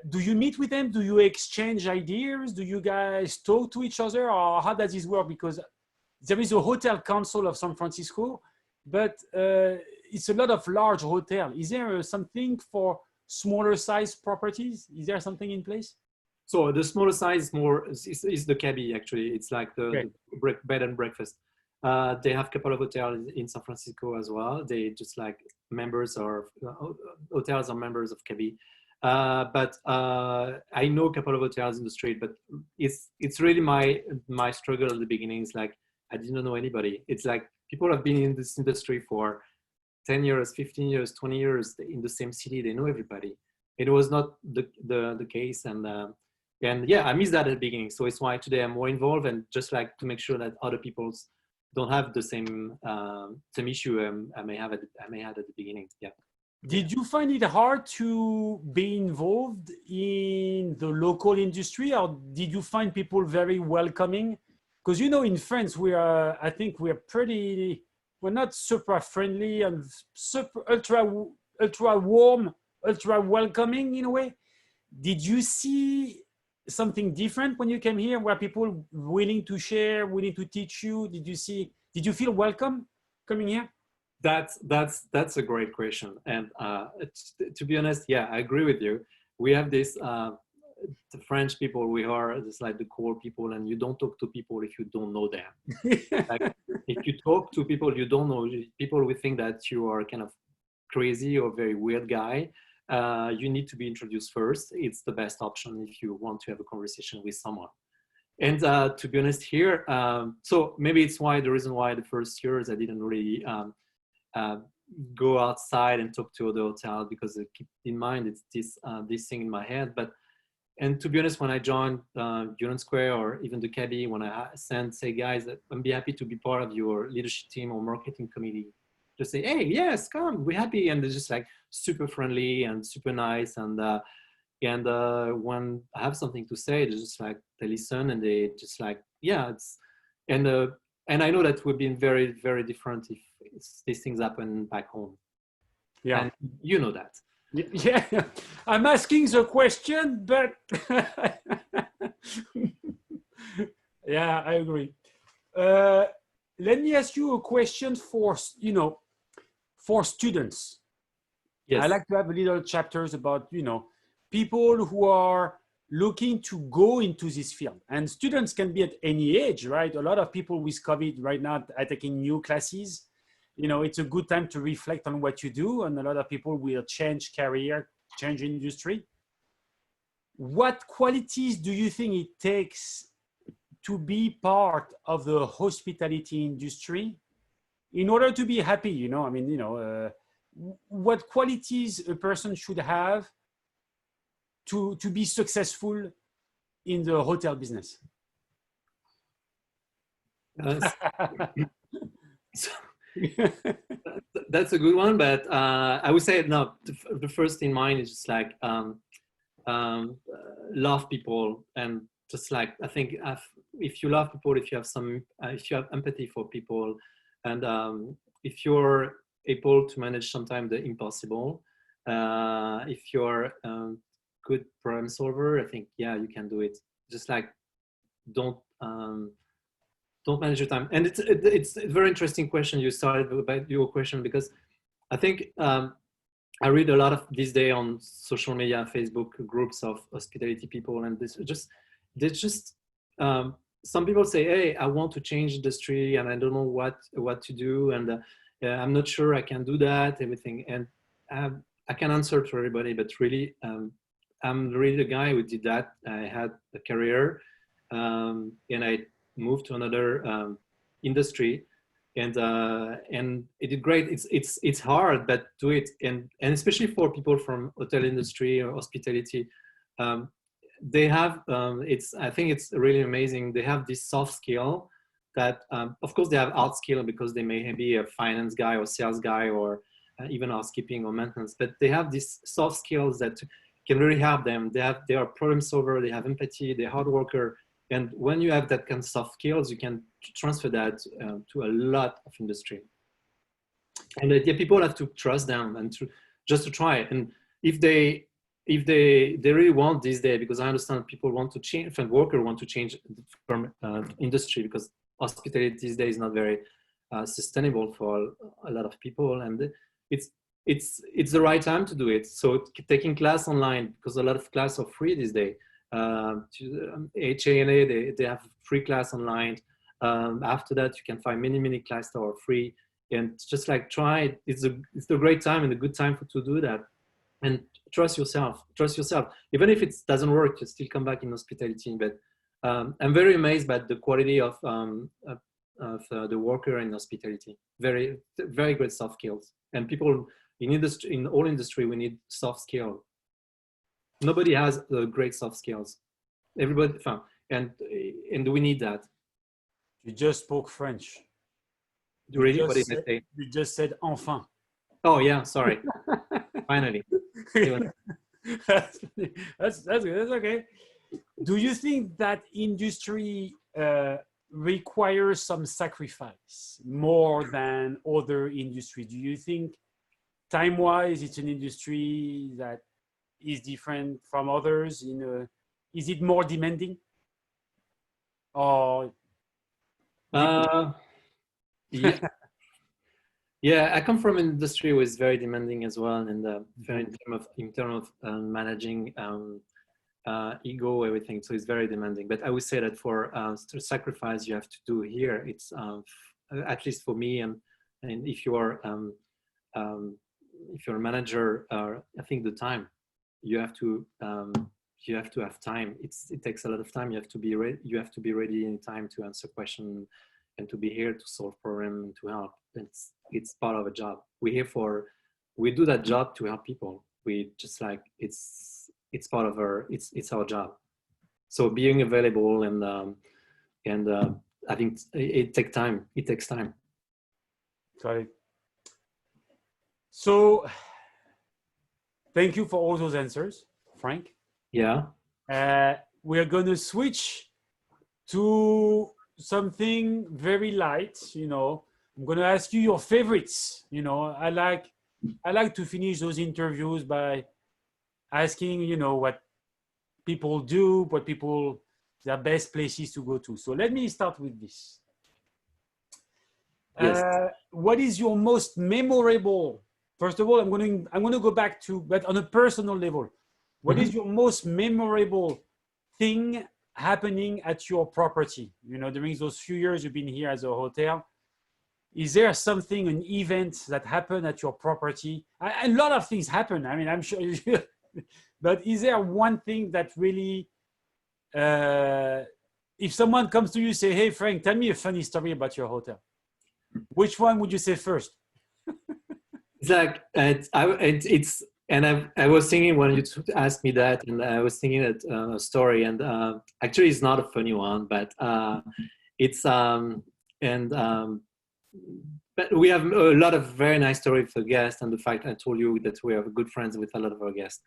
Do you meet with them? Do you exchange ideas? Do you guys talk to each other, or how does this work? Because there is a hotel council of San Francisco, but it's a lot of large hotels. Is there something for smaller size properties? Is there something in place? So the smaller size is the cabbie, actually. It's like the bed and breakfast. They have a couple of hotels in San Francisco as well. They just like members or hotels are members of cabbie. But I know a couple of hotels in the street, but it's really my struggle at the beginning. It's like I didn't know anybody. It's like people have been in this industry for 10 years, 15 years, 20 years in the same city. They know everybody. It was not the case, and yeah, I missed that at the beginning. So it's why today I'm more involved and just like to make sure that other people don't have the same issue I may have at the beginning. Yeah. Did you find it hard to be involved in the local industry, or did you find people very welcoming? Because you know, in France, I think we're not super friendly and super ultra warm, ultra welcoming in a way. Did you see something different when you came here? Were people willing to share, willing to teach you? Did you feel welcome coming here? That's a great question. And to be honest, yeah, I agree with you. We have this, the French people, we are just like the core people, and you don't talk to people if you don't know them. Like, if you talk to people you don't know, people will think that you are kind of crazy or very weird guy. You need to be introduced first. It's the best option if you want to have a conversation with someone. And to be honest here, so maybe it's the reason why the first years I didn't really go outside and talk to the hotel, because I keep in mind it's this thing in my head. And to be honest, when I joined Union Square or even the cabbie, when I say guys, I'd be happy to be part of your leadership team or marketing committee, just say, hey, yes, come, we're happy. And they're just like super friendly and super nice. And when I have something to say, they just like, they listen and they just like, yeah, and I know that would be very, very different if these things happen back home. Yeah. And you know that. Yeah, I'm asking the question, but yeah, I agree. Let me ask you a question for students. Yes. I like to have little chapters about, people who are looking to go into this field. And students can be at any age, right? A lot of people with COVID right now are taking new classes. It's a good time to reflect on what you do. And a lot of people will change career, change industry. What qualities do you think it takes to be part of the hospitality industry in order to be happy? What qualities a person should have to be successful in the hotel business? That's a good one, but I would say no. The first in mind is just like love people, and just like I think if you love people, if you have empathy for people, and if you're able to manage sometimes the impossible, if you're good problem solver, I think yeah, you can do it. Just like don't manage your time. And it's a very interesting question you started about your question, because I think I read a lot of these days on social media, Facebook groups of hospitality people, and they just some people say, "Hey, I want to change industry, and I don't know what to do, and I'm not sure I can do that, everything." And I can answer to everybody, but really, I'm really the guy who did that. I had a career, and I moved to another industry, and it did great. It's hard, but do it, and especially for people from hotel industry or hospitality, they have I think it's really amazing. They have this soft skill that of course they have hard skill because they may be a finance guy or sales guy or even housekeeping or maintenance, but they have these soft skills that can really help them. They are problem solver, they have empathy, they're hard worker. And when you have that kind of soft skills, you can transfer that to a lot of industry. And people have to trust them and just to try it. And if they really want these days, because I understand people want to change, from worker want to change from industry, because hospitality these days is not very sustainable for a lot of people, and it's the right time to do it. So taking class online, because a lot of classes are free these days. HANA, they have free class online. After that, you can find many classes that are free, and just like try it. It's a great time and a good time to do that. And trust yourself. Even if it doesn't work, you still come back in hospitality. But I'm very amazed by the quality of the worker in hospitality. Very great soft skills. And people in industry, in all industry, we need soft skills. Nobody has great soft skills. Everybody, and we need that. You just spoke French. Really? What did I say? You just said enfin. Oh yeah, sorry. Finally. That's okay. Do you think that industry requires some sacrifice more than other industry? Do you think time-wise it's an industry that is different from others? Is it more demanding? Or yeah. Yeah, I come from an industry which is very demanding as well, and in terms of managing ego, everything. So it's very demanding. But I would say that for to sacrifice you have to do here, it's at least for me, and if you are a manager, I think the time you have to have time. It takes a lot of time. You have to be ready. You have to be ready in time to answer questions and to be here to solve problems and to help. It's part of a job. We do that job to help people. We just like it's part of it's our job. So being available and I think it takes time. It takes time. Got it. So thank you for all those answers, Frank. Yeah. We are going to switch to something very light. I'm going to ask you your favorites. I like to finish those interviews by asking, what people do, their best places to go to. So let me start with this. Yes. What is your most memorable? First of all, I'm going to go back to, but on a personal level, what is your most memorable thing happening at your property? During those few years you've been here as a hotel, is there something, an event that happened at your property? A lot of things happen. I mean, I'm sure, but is there one thing that really, if someone comes to you, say, "Hey, Frank, tell me a funny story about your hotel," which one would you say first? It's like I was thinking when you asked me that, and I was thinking that a story, and actually it's not a funny one, but it's but we have a lot of very nice stories for guests, and the fact I told you that we are good friends with a lot of our guests.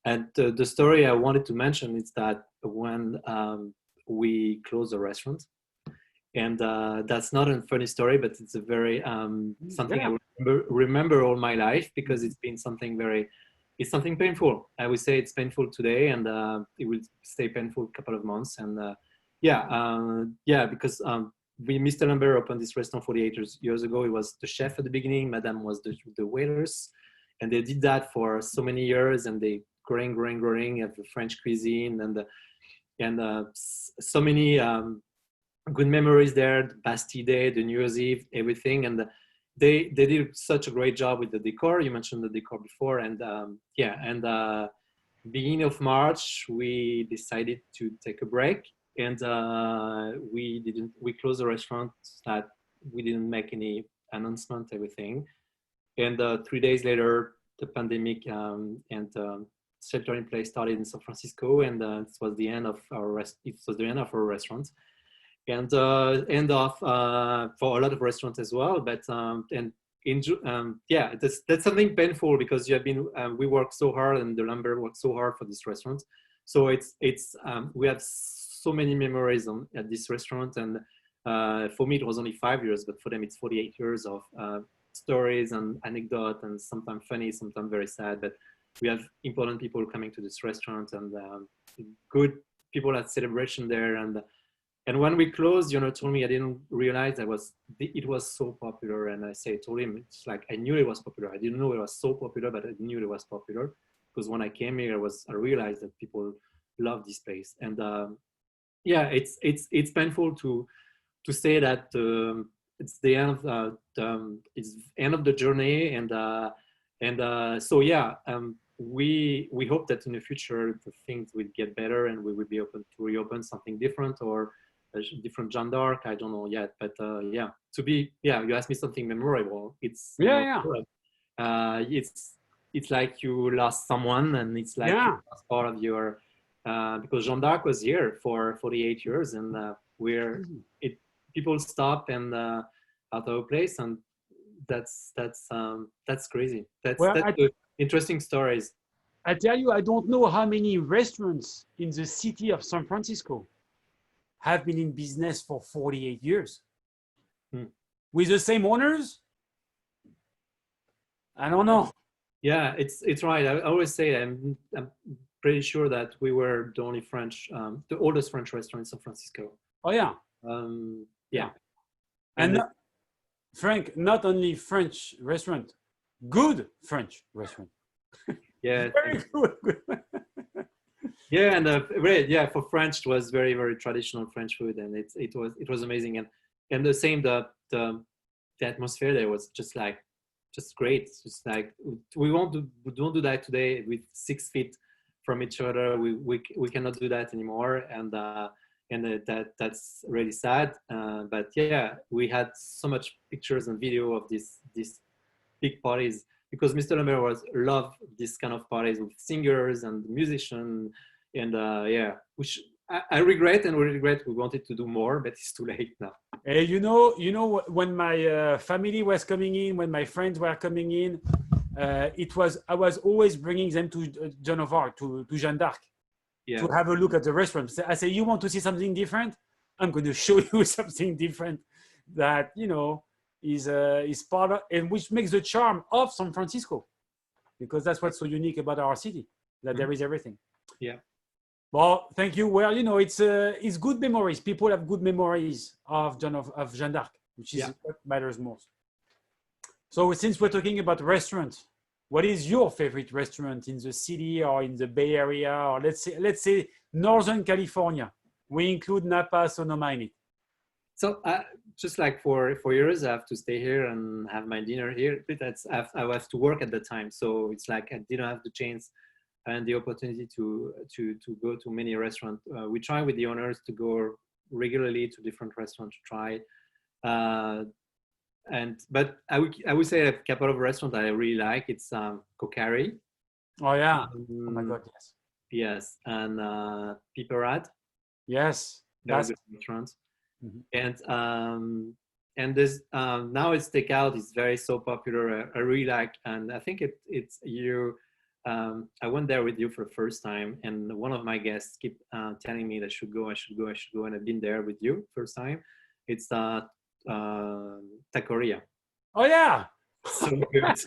And the story I wanted to mention is that when we closed the restaurant, and that's not a funny story, but it's a very something I remember all my life, because it's been something it's something painful. I would say it's painful today, and it will stay painful a couple of months. And because Mr. Lambert opened this restaurant 48 years ago. He was the chef at the beginning. Madame was the waiters. and they did that for so many years, and they growing of the French cuisine, and so many good memories there. The Bastille Day, the New Year's Eve, everything, and they did such a great job with the decor. You mentioned the decor before, and beginning of March, we decided to take a break, and we closed the restaurant. That we didn't make any announcement, everything, and 3 days later, the pandemic and shelter in place started in San Francisco, and it was the end of our restaurant, and end of for a lot of restaurants as well. But that's something painful, because you have been we worked so hard, and the lumber worked so hard for this restaurant. So it's we have so many memories at this restaurant, and for me it was only 5 years, but for them it's 48 years of stories and anecdote, and sometimes funny, sometimes very sad. But we have important people coming to this restaurant, and good people at celebration there. And when we closed, told me, I didn't realize it was so popular. And I told him, it's like, I knew it was popular. I didn't know it was so popular, but I knew it was popular, because when I came here, I realized that people love this place. And it's painful to say that it's the end of it's end of the journey. We hope that in the future the things will get better, and we will be open to reopen something different, or a different Jeanne D'Arc. I don't know yet, but you asked me something memorable. It's it's like you lost someone, and it's like you lost part of your because Jeanne D'Arc was here for 48 years, and people stop and out of a place, and that's crazy. That's interesting stories. I tell you, I don't know how many restaurants in the city of San Francisco have been in business for 48 years. With the same owners? I don't know. Yeah, it's right. I always say I'm pretty sure that we were the only the oldest French restaurant in San Francisco. Oh yeah. Yeah. And Frank, not only French restaurant, good French restaurant. Yeah. Very good. Yeah, and for French, it was very, very traditional French food, and it was amazing, and the same the atmosphere there was just great. It's just like we don't do that today with 6 feet from each other. We cannot do that anymore, and that's really sad. But yeah, we had so much pictures and video of these big parties, because Mr. Lambert loved this kind of parties with singers and musicians, and which I regret, and we regret. We wanted to do more, but it's too late now. Hey, when my family was coming in, when my friends were coming in, I was always bringing them to Joan of Arc, to Jeanne D'Arc, to have a look at the restaurant. I say, you want to see something different? I'm going to show you something different that is part of, and which makes the charm of San Francisco, because that's what's so unique about our city, that there is everything. Yeah. Well, thank you. Well, it's good memories. People have good memories of Jeanne d'Arc, which is what matters most. So since we're talking about restaurants, what is your favorite restaurant in the city or in the Bay Area, or let's say Northern California? We include Napa, Sonoma in it. So just like for 4 years, I have to stay here and have my dinner here. But I have to work at the time, so it's like I didn't have the chance and the opportunity to go to many restaurants. We try with the owners to go regularly to different restaurants to try. But I would say a couple of restaurants I really like. It's Kokari. Oh yeah! Oh my God, yes. Yes, and Piperad. Yes, that's good restaurant. Mm-hmm. And this now it's takeout is so popular. I really like, and I think it's you. I went there with you for the first time, and one of my guests keep telling me that I should go, and I've been there with you first time. It's Taqueria. Oh yeah, so good.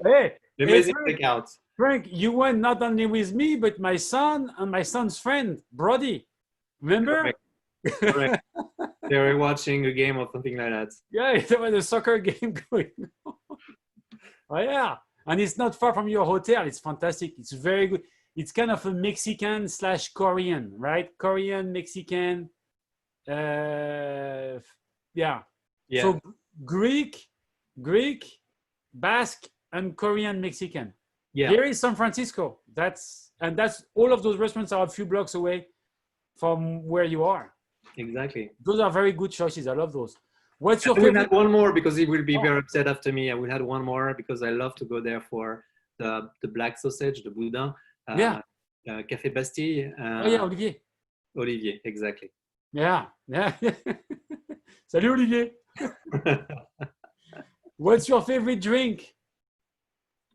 Hey, amazing takeout. Frank, you went not only with me, but my son and my son's friend Brody. Remember? Correct. They were watching a game or something like that. Yeah, there was a soccer game going on. Oh yeah, and it's not far from your hotel. It's fantastic. It's very good. It's kind of a Mexican slash Korean, right? Korean, Mexican. Uh, yeah. Yeah, So Greek, Greek, Basque, and Korean Mexican. yeah, Here is San Francisco. That's all of those restaurants are a few blocks away from where you are. exactly. Those are very good choices. I love those. What's your I will favorite? add one more because he will be Oh, very upset after me. I will add one more because I love to go there for the black sausage, the boudin, yeah. Café Bastille, Oh yeah, Olivier. Olivier, exactly. Yeah. Yeah. Salut Olivier. What's your favorite drink?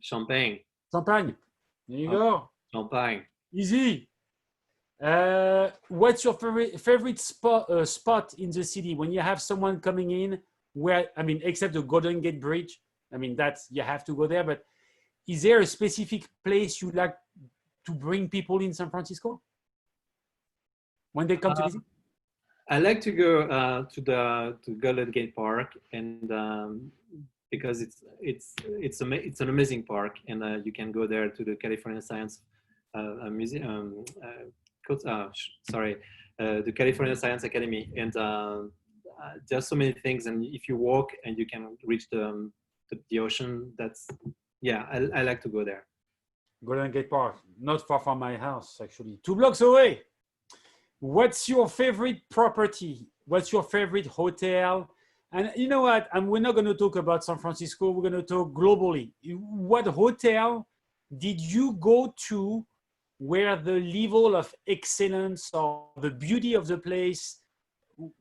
Champagne, Champagne. There you oh, go. champagne. Easy. What's your favorite spot in the city when you have someone coming in? Where I mean, except the Golden Gate Bridge. I mean, that's you have to go there. But is there a specific place you like to bring people in San Francisco when they come to visit? I like to go to Golden Gate Park, and because it's an amazing park, and you can go there to the California Science Museum. The California Science Academy, and there's so many things. And if you walk and you can reach the ocean, that's yeah. I like to go there. Golden Gate Park, not far from my house, actually, 2 blocks away. What's your favorite property? What's your favorite hotel? And you know what? And we're not going to talk about San Francisco. We're going to talk globally. What hotel did you go to where the level of excellence or the beauty of the place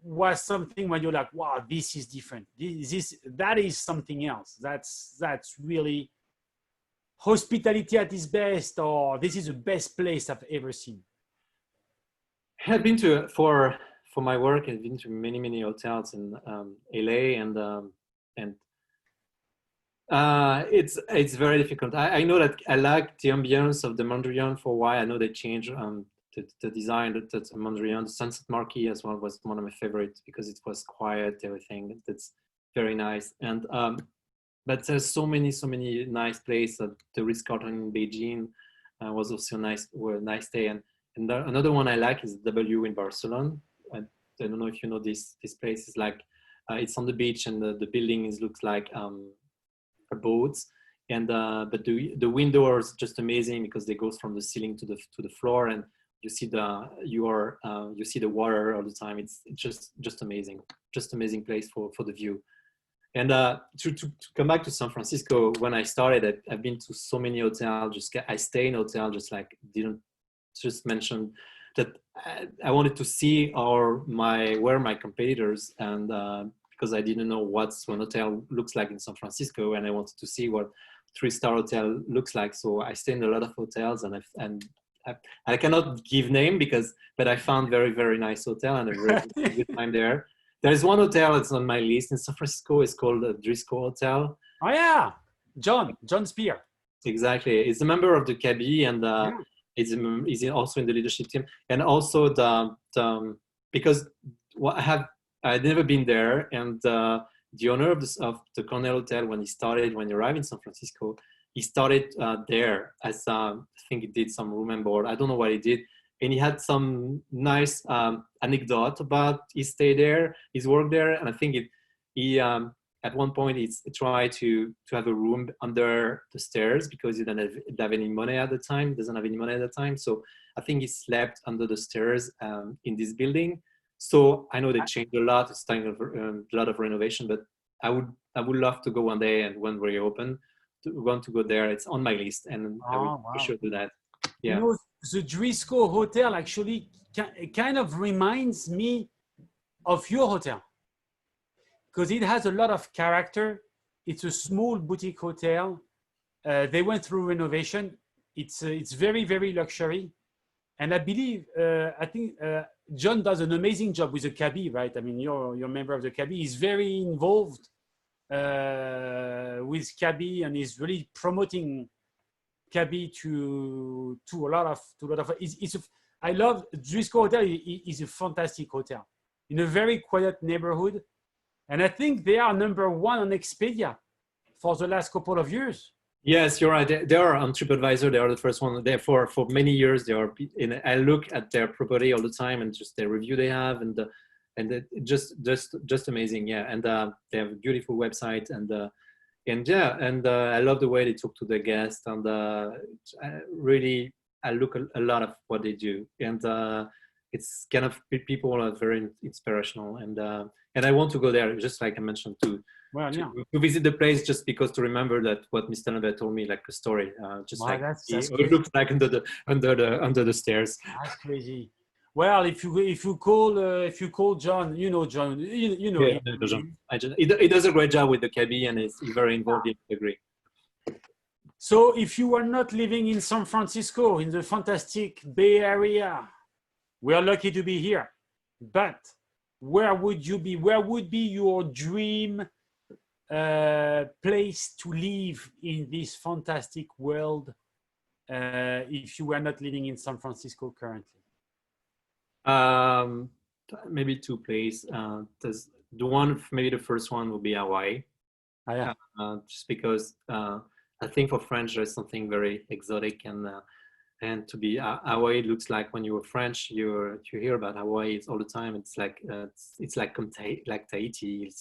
was something when you're like, wow, this is different. That is something else. That's really hospitality at its best, or this is the best place I've ever seen. I've been to for my work. I've been to many hotels in LA, and it's very difficult. I know that I like the ambience of the Mondrian for a while. I know they changed the design that Mondrian, the Sunset Marquis as well was one of my favorites because it was quiet, everything. That's very nice. And but there's so many nice places. The Ritz-Carlton in Beijing was also nice day. And another one I like is W in Barcelona. I don't know if you know this place. Is like it's on the beach, and the building looks like a boat. And but the windows just amazing because they go from the ceiling to the floor, and you see you see the water all the time. It's just amazing place for the view. And to come back to San Francisco, when I started, I've been to so many hotels. I stay in hotel, just like didn't just mention that I wanted to see where my competitors, and because I didn't know what one hotel looks like in San Francisco, and I wanted to see what 3-star hotel looks like. So I stay in a lot of hotels, and I cannot give name but I found very nice hotel and a very good time there. There's one hotel that's on my list in San Francisco. It's called the Driscoll Hotel. Oh yeah, John Spear. Exactly, he's a member of the CABI, and he's also in the leadership team. And also because I'd never been there, and the owner of the Cornell Hotel, when he arrived in San Francisco, he started there as I think he did some room and board. I don't know what he did. And he had some nice anecdote about his stay there, his work there. And I think he at one point he tried to have a room under the stairs because he didn't have any money at the time, doesn't have any money at the time. So I think he slept under the stairs in this building. So I know they changed a lot. It's time of a lot of renovation, but I would love to go one day, and when we open, want to go there. It's on my list, and I will for sure do that. Yeah. You know, the Driscoll Hotel actually kind of reminds me of your hotel because it has a lot of character. It's a small boutique hotel. They went through renovation. It's very luxury, and I believe I think John does an amazing job with the CABI, right? I mean, you're a member of the CABI. He's very involved with CABI, and he's really promoting CABI to a lot of I love Driscoll Hotel. Is a fantastic hotel in a very quiet neighborhood, and I think they are number 1 on Expedia for the last couple of years. Yes, you're right. They are on TripAdvisor. They are the first one. Therefore, for many years, they are. I look at their property all the time and just the review they have, and just amazing. Yeah, and they have a beautiful website, and I love the way they talk to the guests, and really I look a lot of what they do, and it's kind of people are very inspirational, and I want to go there, just like I mentioned, to visit the place, just because to remember that what Mr. Lambert told me, like a story, just like that's it looks like under the stairs. That's crazy. Well, if you call John, you know John, you know yeah, him. He does a great job with the cabby, and he's very involved in the degree. So if you are not living in San Francisco, in the fantastic Bay Area, we are lucky to be here. But where would you be? Where would be your dream place to live in this fantastic world if you were not living in San Francisco currently? Maybe two places. Maybe the first one will be Hawaii. Just because I think for French there's something very exotic, and to be Hawaii looks like, when you're French, you hear about Hawaii all the time. It's like Tahiti.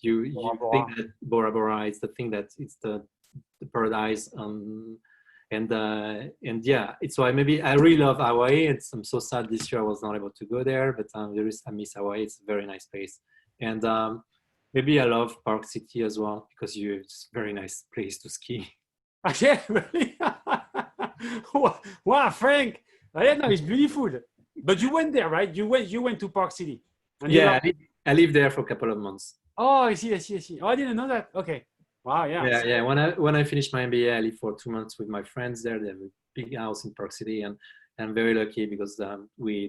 You think that Bora Bora is the thing that it's the paradise. And yeah, so I really love Hawaii. I'm so sad this year I was not able to go there, but I miss Hawaii. It's a very nice place. And maybe I love Park City as well, because it's a very nice place to ski. Yeah, really? Wow, Frank. Yeah, no, it's beautiful. But you went there, right? You went to Park City. Yeah, I lived there for a couple of months. Oh, I see. Oh, I didn't know that. Okay. Wow, yeah. Yeah. When I finished my MBA, I lived for 2 months with my friends there. They have a big house in Park City, and I'm very lucky because the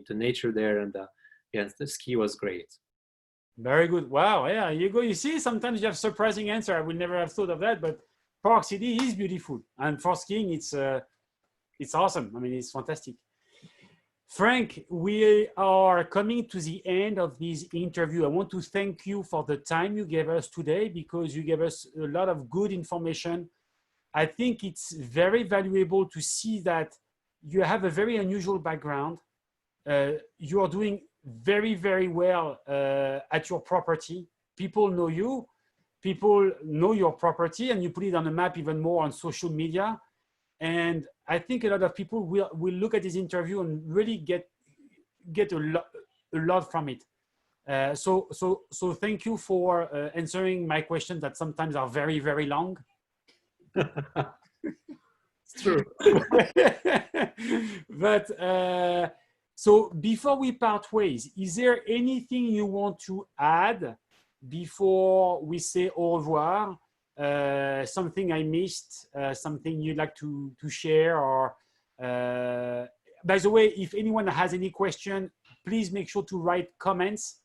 nature there, and the ski was great. Very good. Wow, yeah. You go. You see, sometimes you have surprising answer. I would never have thought of that, but Park City is beautiful, and for skiing, it's awesome. I mean, it's fantastic. Frank, we are coming to the end of this interview. I want to thank you for the time you gave us today, because you gave us a lot of good information. I think it's very valuable to see that you have a very unusual background. You are doing very, very well at your property. People know you, people know your property, and you put it on the map even more on social media. And I think a lot of people will look at this interview and really get a lot from it. So thank you for answering my questions that sometimes are very, very long. It's true. But so before we part ways, is there anything you want to add before we say au revoir? Something I missed, something you'd like to share, or by the way, if anyone has any question, please make sure to write comments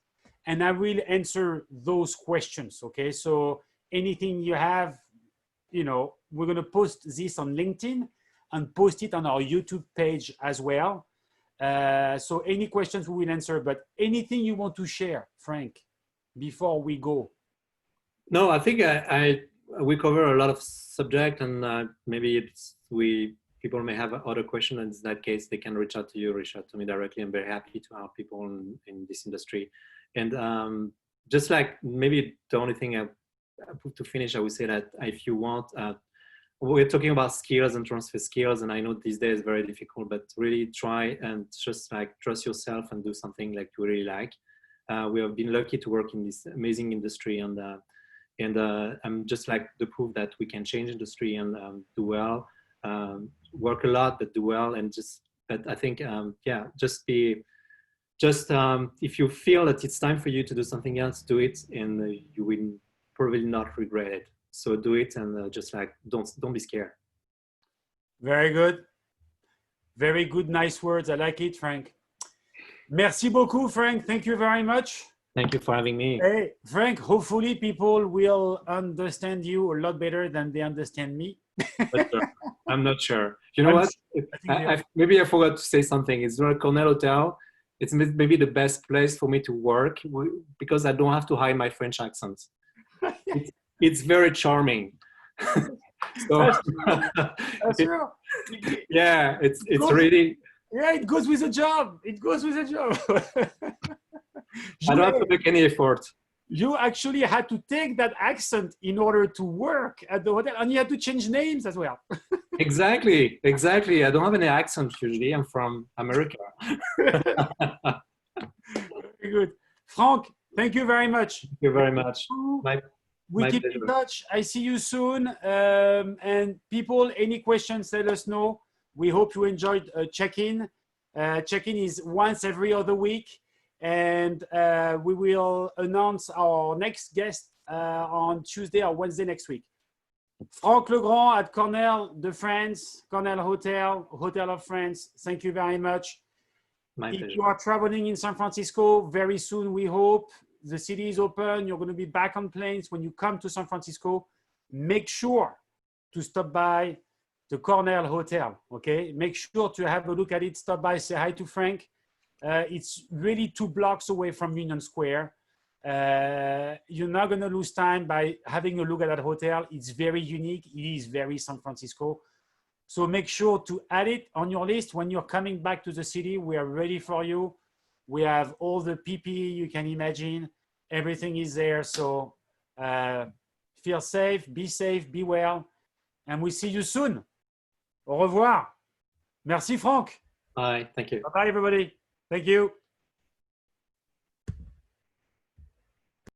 and I will answer those questions. Okay, so anything you have, we're going to post this on LinkedIn and post it on our YouTube page as well. So any questions we will answer, but anything you want to share, Frank, before we go? No, I think we cover a lot of subject, and maybe people may have other questions. In that case, they can reach out to me directly. I'm very happy to help people in this industry. And just like maybe the only thing I put to finish, I would say that if you want, we're talking about skills and transfer skills, and I know these days very difficult, but really try and just like trust yourself and do something like you really like. We have been lucky to work in this amazing industry, and I'm just like the proof that we can change industry and do well, work a lot, but do well. And but I think, if you feel that it's time for you to do something else, do it, and you will probably not regret it. So do it, and just like, don't be scared. Very good. Very good. Nice words. I like it, Frank. Merci beaucoup, Frank. Thank you very much. Thank you for having me. Hey, Frank, hopefully people will understand you a lot better than they understand me. I'm not sure. You know what? Maybe I forgot to say something. It's Cornell Hotel. It's maybe the best place for me to work because I don't have to hide my French accent. It's very charming. So, That's true. yeah, it's really. Yeah, it goes with the job. It goes with the job. I don't have to make any effort. You actually had to take that accent in order to work at the hotel, and you had to change names as well. Exactly. I don't have any accent usually. I'm from America. Very good. Franck, thank you very much. Thank you very much. We keep pleasure. in touch. I see you soon. And people, any questions, let us know. We hope you enjoyed check-in. Check-in is once every other week. And we will announce our next guest on Tuesday or Wednesday next week. Franck Legrand at Cornell de France, Cornell Hotel of France. Thank you very much. If you are traveling in San Francisco, very soon, we hope, the city is open, you're going to be back on planes. When you come to San Francisco, make sure to stop by the Cornell Hotel, okay? Make sure to have a look at it, stop by, say hi to Frank. It's really 2 blocks away from Union Square. You're not going to lose time by having a look at that hotel. It's very unique. It is very San Francisco. So make sure to add it on your list when you're coming back to the city. We are ready for you. We have all the PPE you can imagine. Everything is there. So feel safe, be well. And we see you soon. Au revoir. Merci, Franck. Bye. Thank you. Bye-bye, everybody. Thank you.